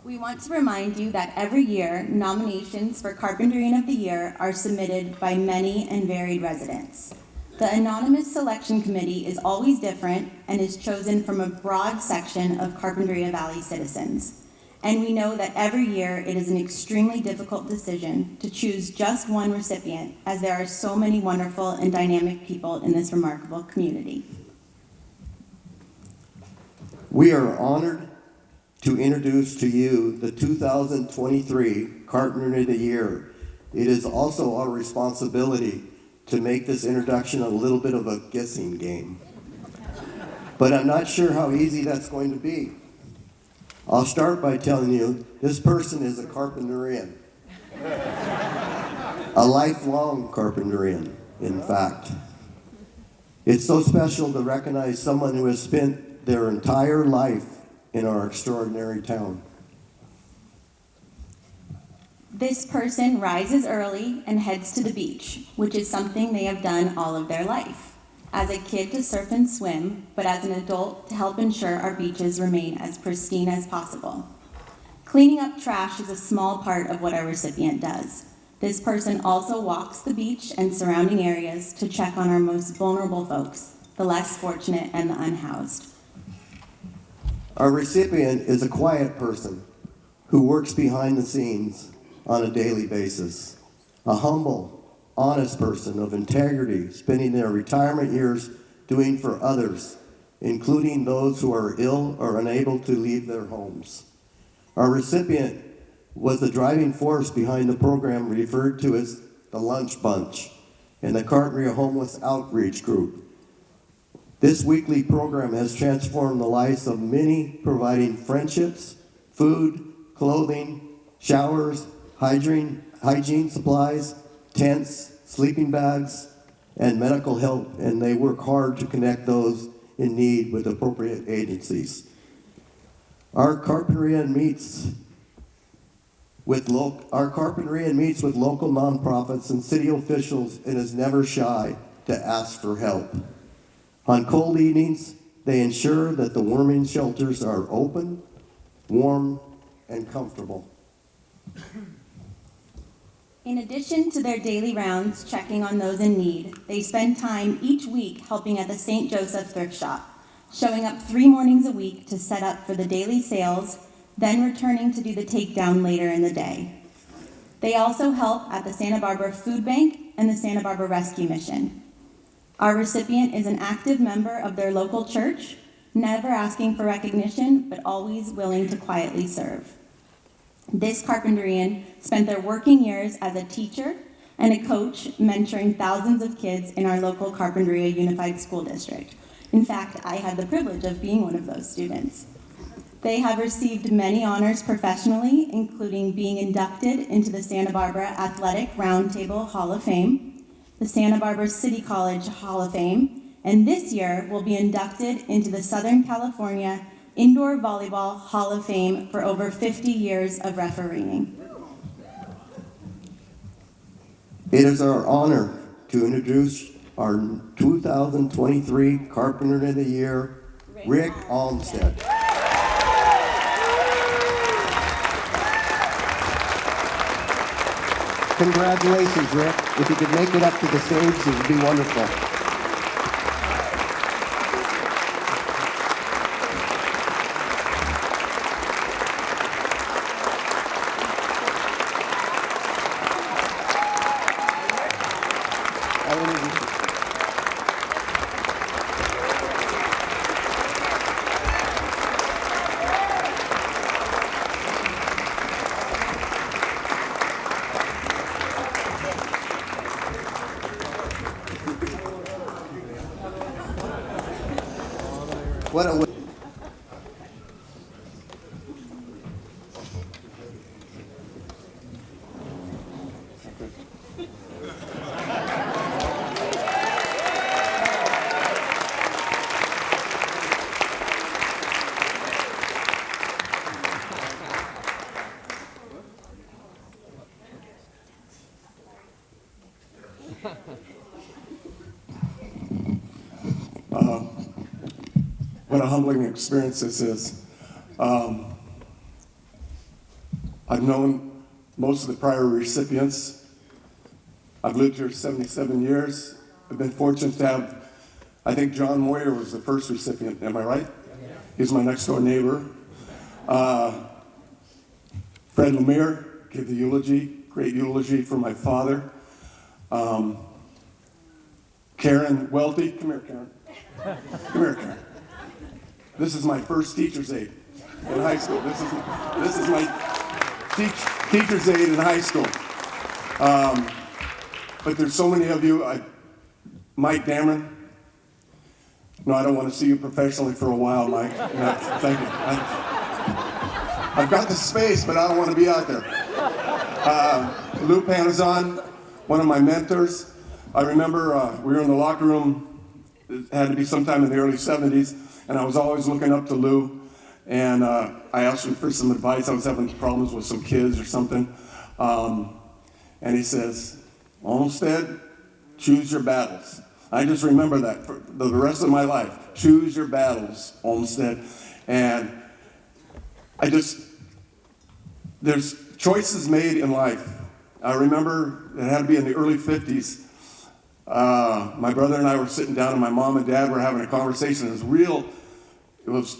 We want to remind you that every year, nominations for Carpinterian of the Year are submitted by many and varied residents. The anonymous selection committee is always different and is chosen from a broad section of Carpinteria Valley citizens. And we know that every year it is an extremely difficult decision to choose just one recipient, as there are so many wonderful and dynamic people in this remarkable community. We are honored to introduce to you the 2023 Carpinteria of the Year. It is also our responsibility to make this introduction a little bit of a guessing game. But I'm not sure how easy that's going to be. I'll start by telling you, this person is a Carpinterian. A lifelong Carpinterian, in fact. It's so special to recognize someone who has spent their entire life in our extraordinary town. This person rises early and heads to the beach, which is something they have done all of their life. As a kid to surf and swim, but as an adult to help ensure our beaches remain as pristine as possible. Cleaning up trash is a small part of what our recipient does. This person also walks the beach and surrounding areas to check on our most vulnerable folks, the less fortunate, and the unhoused. Our recipient is a quiet person who works behind the scenes on a daily basis. A humble, honest person of integrity, spending their retirement years doing for others, including those who are ill or unable to leave their homes. Our recipient was the driving force behind the program referred to as the Lunch Bunch and the Carpinteria Homeless Outreach Group. This weekly program has transformed the lives of many, providing friendships, food, clothing, showers, hygiene supplies, tents, sleeping bags, and medical help, and they work hard to connect those in need with appropriate agencies. Our Carpinteria meets with local nonprofits and city officials and is never shy to ask for help. On cold evenings, they ensure that the warming shelters are open, warm, and comfortable. In addition to their daily rounds checking on those in need, they spend time each week helping at the St. Joseph Thrift Shop, showing up 3 mornings a week to set up for the daily sales, then returning to do the takedown later in the day. They also help at the Santa Barbara Food Bank and the Santa Barbara Rescue Mission. Our recipient is an active member of their local church, never asking for recognition, but always willing to quietly serve. This Carpinterian spent their working years as a teacher and a coach, mentoring thousands of kids in our local Carpinteria Unified School District. In fact, I had the privilege of being one of those students. They have received many honors professionally, including being inducted into the Santa Barbara Athletic Roundtable Hall of Fame, the Santa Barbara City College Hall of Fame, and this year will be inducted into the Southern California Indoor Volleyball Hall of Fame for over 50 years of refereeing. It is our honor to introduce our 2023 Carpenter of the Year, Rick Olmsted. Congratulations, Rick. If you could make it up to the stage, it would be wonderful. What a what a humbling experience this is. I've known most of the prior recipients. I've lived here 77 years. I've been fortunate to have, I think John Moyer was the first recipient, am I right? He's my next door neighbor. Fred Lemire gave the eulogy, great eulogy for my father. Karen Welty, come here, Karen. Come here, Karen. This is my first teacher's aide in high school. This is my teacher's aide in high school. But there's so many of you. Mike Dameron. No, I don't want to see you professionally for a while, Mike. No, thank you. I've got the space, but I don't want to be out there. Lou Panazon, one of my mentors. I remember we were in the locker room. It had to be sometime in the early 70s, and I was always looking up to Lou. And I asked him for some advice. I was having problems with some kids or something. And he says, Olmsted, choose your battles. I just remember that for the rest of my life. Choose your battles, Olmsted. And there's choices made in life. I remember it had to be in the early 50s. My brother and I were sitting down, and my mom and dad were having a conversation. It was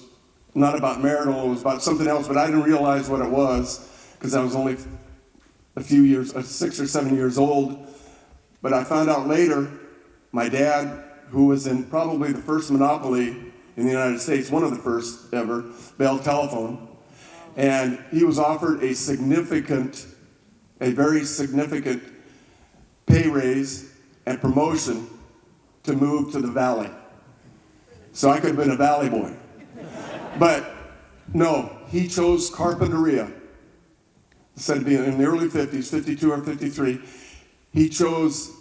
not about marital, it was about something else, but I didn't realize what it was because I was only a few years, 6 or 7 years old. But I found out later, my dad, who was in probably the first monopoly in the United States, one of the first ever, Bell Telephone, and he was offered a very significant pay raise and promotion to move to the Valley. So I could have been a Valley boy. But no, he chose Carpinteria. Instead of being in the early 50s, 52 or 53, he chose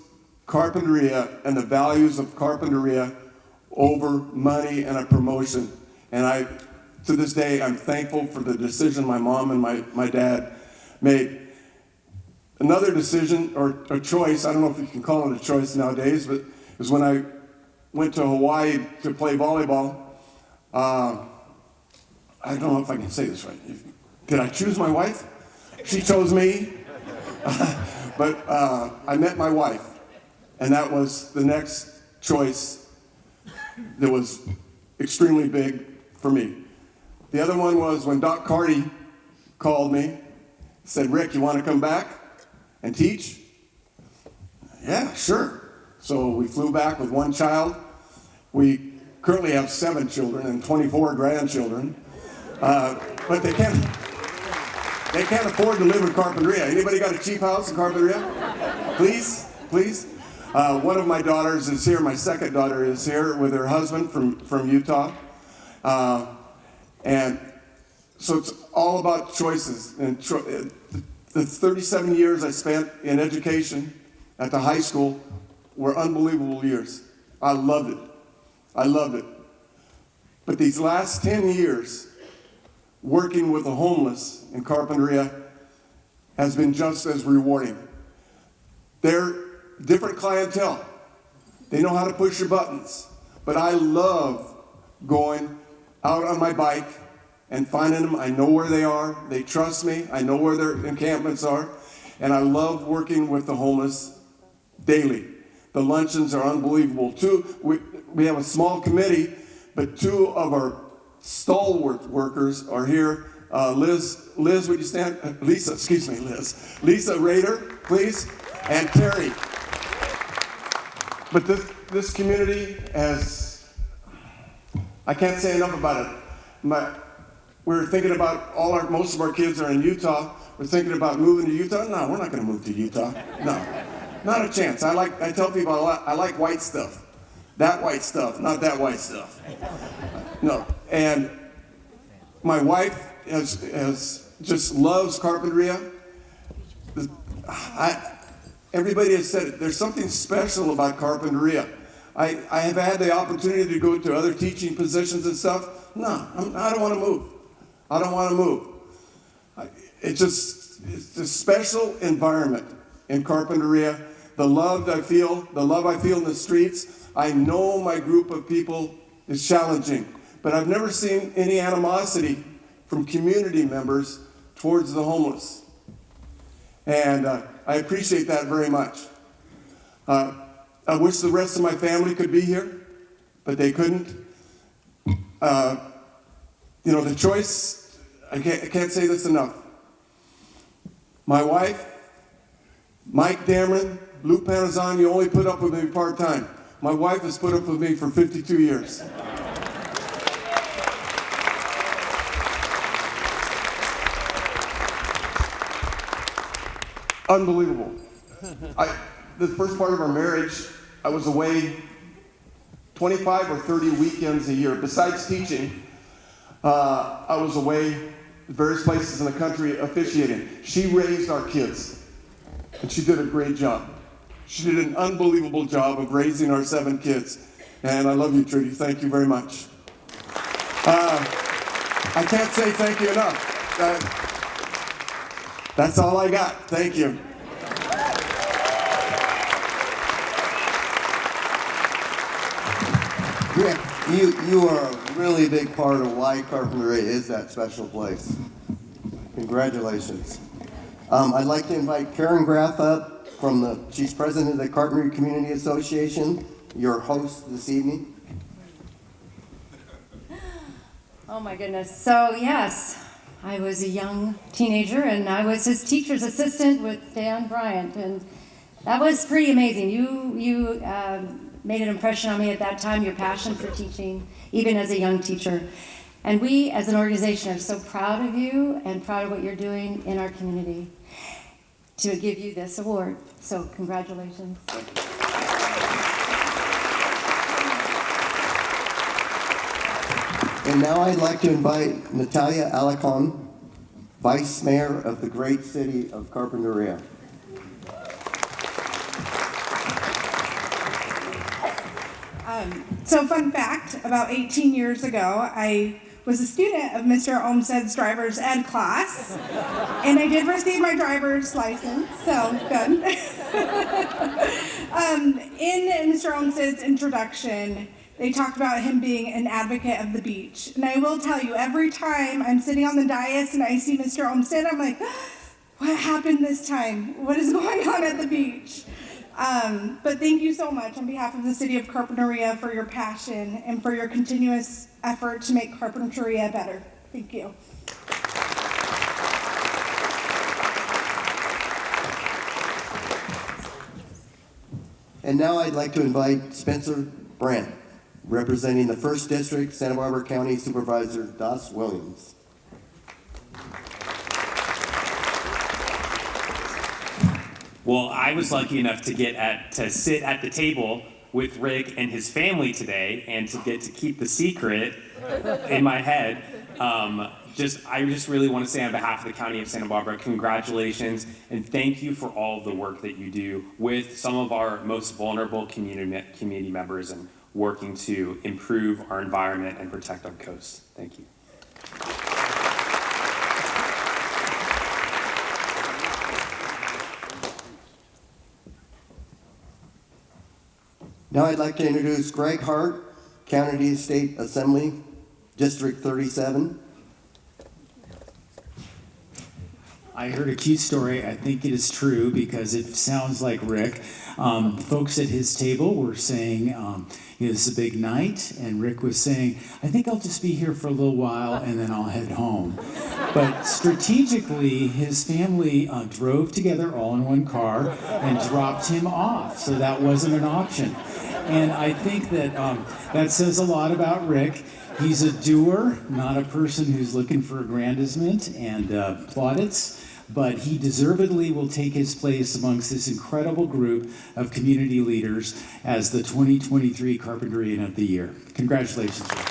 Carpinteria and the values of Carpinteria over money and a promotion. And to this day, I'm thankful for the decision my mom and my dad made. Another decision, or a choice, I don't know if you can call it a choice nowadays, but it was when I went to Hawaii to play volleyball. I don't know if I can say this right. Did I choose my wife? She chose me. But I met my wife, and that was the next choice that was extremely big for me. The other one was when Doc Carty called me, said, "Rick, you want to come back and teach?" Yeah, sure. So we flew back with one child. We currently have 7 children and 24 grandchildren, but they can't afford to live in Carpinteria. Anybody got a cheap house in Carpinteria? Please, please. One of my daughters is here. My second daughter is here with her husband from Utah, and so it's all about choices. And the 37 years I spent in education at the high school were unbelievable years. I loved it. I loved it. But these last 10 years, working with the homeless in Carpinteria has been just as rewarding. They're different clientele. They know how to push your buttons. But I love going out on my bike and finding them. I know where they are. They trust me. I know where their encampments are. And I love working with the homeless daily. The luncheons are unbelievable. We have a small committee, but 2 of our stalwart workers are here. Liz, would you stand? Lisa, excuse me, Liz. Lisa Rader, please, and Carrie. But this community has, I can't say enough about it. We're thinking about most of our kids are in Utah. We're thinking about moving to Utah. No, we're not going to move to Utah. No, not a chance. I tell people I like white stuff. That white stuff, not that white stuff. No, and my wife just loves Carpinteria. Everybody has said it. There's something special about Carpinteria. I have had the opportunity to go to other teaching positions and stuff. No, I don't want to move. I don't want to move. It's a special environment in Carpinteria. The love I feel in the streets. I know my group of people is challenging, but I've never seen any animosity from community members towards the homeless. And I appreciate that very much. I wish the rest of my family could be here, but they couldn't. The choice, I can't say this enough. My wife, Mike Dameron, Lou Panazan, you only put up with me part-time. My wife has put up with me for 52 years. Unbelievable. The first part of our marriage, I was away 25 or 30 weekends a year. Besides teaching, I was away at various places in the country officiating. She raised our kids, and she did a great job. She did an unbelievable job of raising our 7 kids. And I love you, Trudy. Thank you very much. I can't say thank you enough. That's all I got. Thank you. Rick, you are a really big part of why Carpinteria is that special place. Congratulations. I'd like to invite Karen Graff up. she's president of the Carpinteria Community Association, your host this evening. Oh my goodness. So yes, I was a young teenager and I was his teacher's assistant with Dan Bryant, and that was pretty amazing. You made an impression on me at that time, your passion for teaching, even as a young teacher. And we as an organization are so proud of you and proud of what you're doing in our community to give you this award. So congratulations. And now I'd like to invite Natalia Alarcon, Vice Mayor of the great city of Carpinteria. So fun fact, about 18 years ago, I was a student of Mr. Olmsted's driver's ed class, and I did receive my driver's license, so good. In Mr. Olmsted's introduction, they talked about him being an advocate of the beach. And I will tell you, every time I'm sitting on the dais and I see Mr. Olmsted, I'm like, what happened this time? What is going on at the beach? But thank you so much on behalf of the city of Carpinteria for your passion and for your continuous effort to make Carpinteria better. Thank you. And now I'd like to invite Spencer Brandt, representing the 1st District, Santa Barbara County Supervisor Das Williams. Well, I was lucky enough to sit at the table with Rick and his family today, and to get to keep the secret in my head. I just really want to say on behalf of the County of Santa Barbara, congratulations, and thank you for all of the work that you do with some of our most vulnerable community members and working to improve our environment and protect our coast. Thank you. Now I'd like to introduce Greg Hart, County State Assembly, District 37. I heard a cute story. I think it is true because it sounds like Rick. Folks at his table were saying, it's a big night, and Rick was saying, I think I'll just be here for a little while and then I'll head home. But strategically, his family drove together all in one car and dropped him off, so that wasn't an option. And I think that that says a lot about Rick. He's a doer, not a person who's looking for aggrandizement and plaudits, but he deservedly will take his place amongst this incredible group of community leaders as the 2023 Carpinterian of the Year. Congratulations, Rick.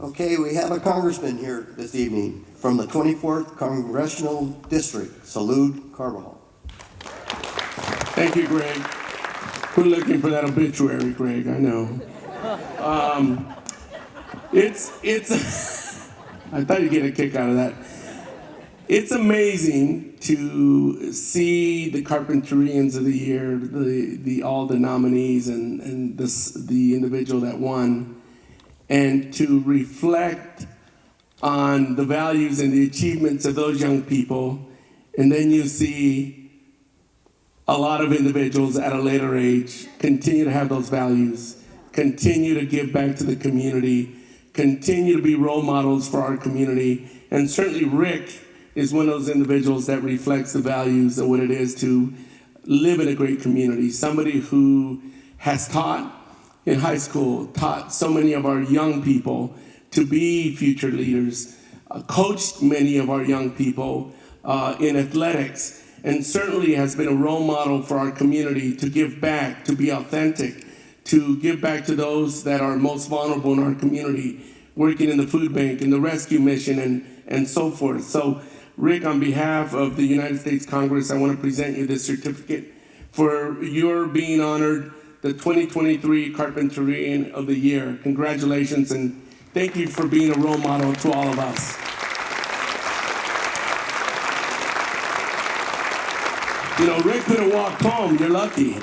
Okay, we have a congressman here this evening from the 24th Congressional District, Salud Carbajal. Thank you, Greg. We're looking for that obituary, Greg, I know. I thought you'd get a kick out of that. It's amazing to see the Carpinterians of the Year, all the nominees and the individual that won, and to reflect on the values and the achievements of those young people, and then you see a lot of individuals at a later age continue to have those values, continue to give back to the community, continue to be role models for our community, and certainly Rick is one of those individuals that reflects the values of what it is to live in a great community. Somebody who has taught in high school, taught so many of our young people to be future leaders, coached many of our young people in athletics, and certainly has been a role model for our community to give back, to be authentic, to give back to those that are most vulnerable in our community, working in the food bank, in the rescue mission, and so forth. So, Rick, on behalf of the United States Congress, I want to present you this certificate for your being honored the 2023 Carpinterian of the Year. Congratulations, and thank you for being a role model to all of us. You know, Rick could have walked home. You're lucky.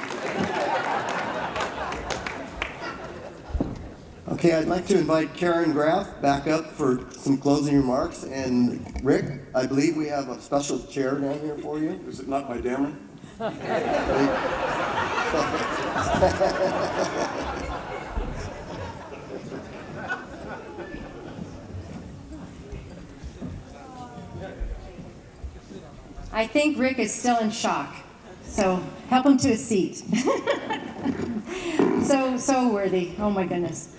Okay, I'd like to invite Karen Graff back up for some closing remarks. And Rick, I believe we have a special chair down here for you. Is it not my dammer? I think Rick is still in shock, so help him to a seat. So worthy. Oh my goodness.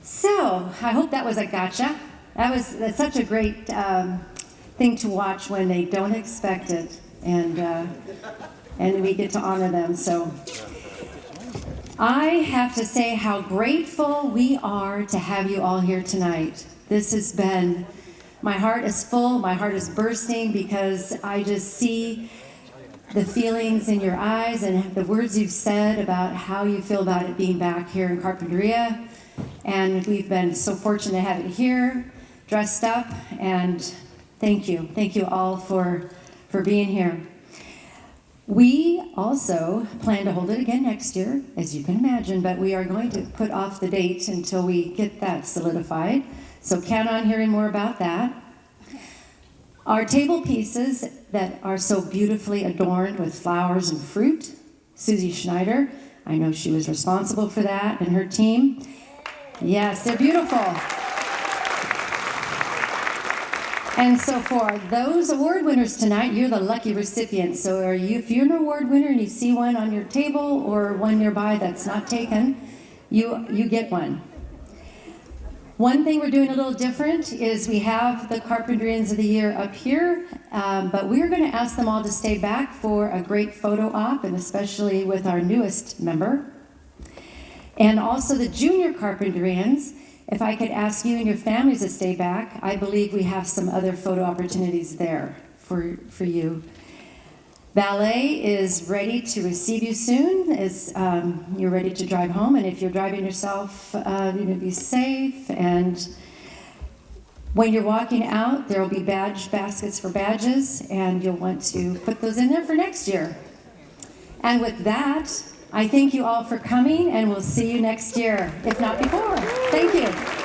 So I hope that was a gotcha. That's such a great thing to watch when they don't expect it, and we get to honor them. So I have to say how grateful we are to have you all here tonight. This has been, my heart is full, my heart is bursting, because I just see the feelings in your eyes and the words you've said about how you feel about it being back here in Carpinteria. And we've been so fortunate to have it here, dressed up, and thank you. Thank you all for being here. We also plan to hold it again next year, as you can imagine, but we are going to put off the date until we get that solidified. So count on hearing more about that. Our table pieces that are so beautifully adorned with flowers and fruit, Susie Schneider, I know she was responsible for that, and her team. Yes, they're beautiful. And so for those award winners tonight, you're the lucky recipients. So if you're an award winner and you see one on your table or one nearby that's not taken, you get one. One thing we're doing a little different is we have the Carpinterians of the Year up here, but we're going to ask them all to stay back for a great photo op, and especially with our newest member. And also the Junior Carpinterians, if I could ask you and your families to stay back, I believe we have some other photo opportunities there for you. Ballet is ready to receive you soon as you're ready to drive home. And if you're driving yourself, be safe. And when you're walking out, there will be badge baskets for badges, and you'll want to put those in there for next year. And with that, I thank you all for coming, and we'll see you next year, if not before. Thank you.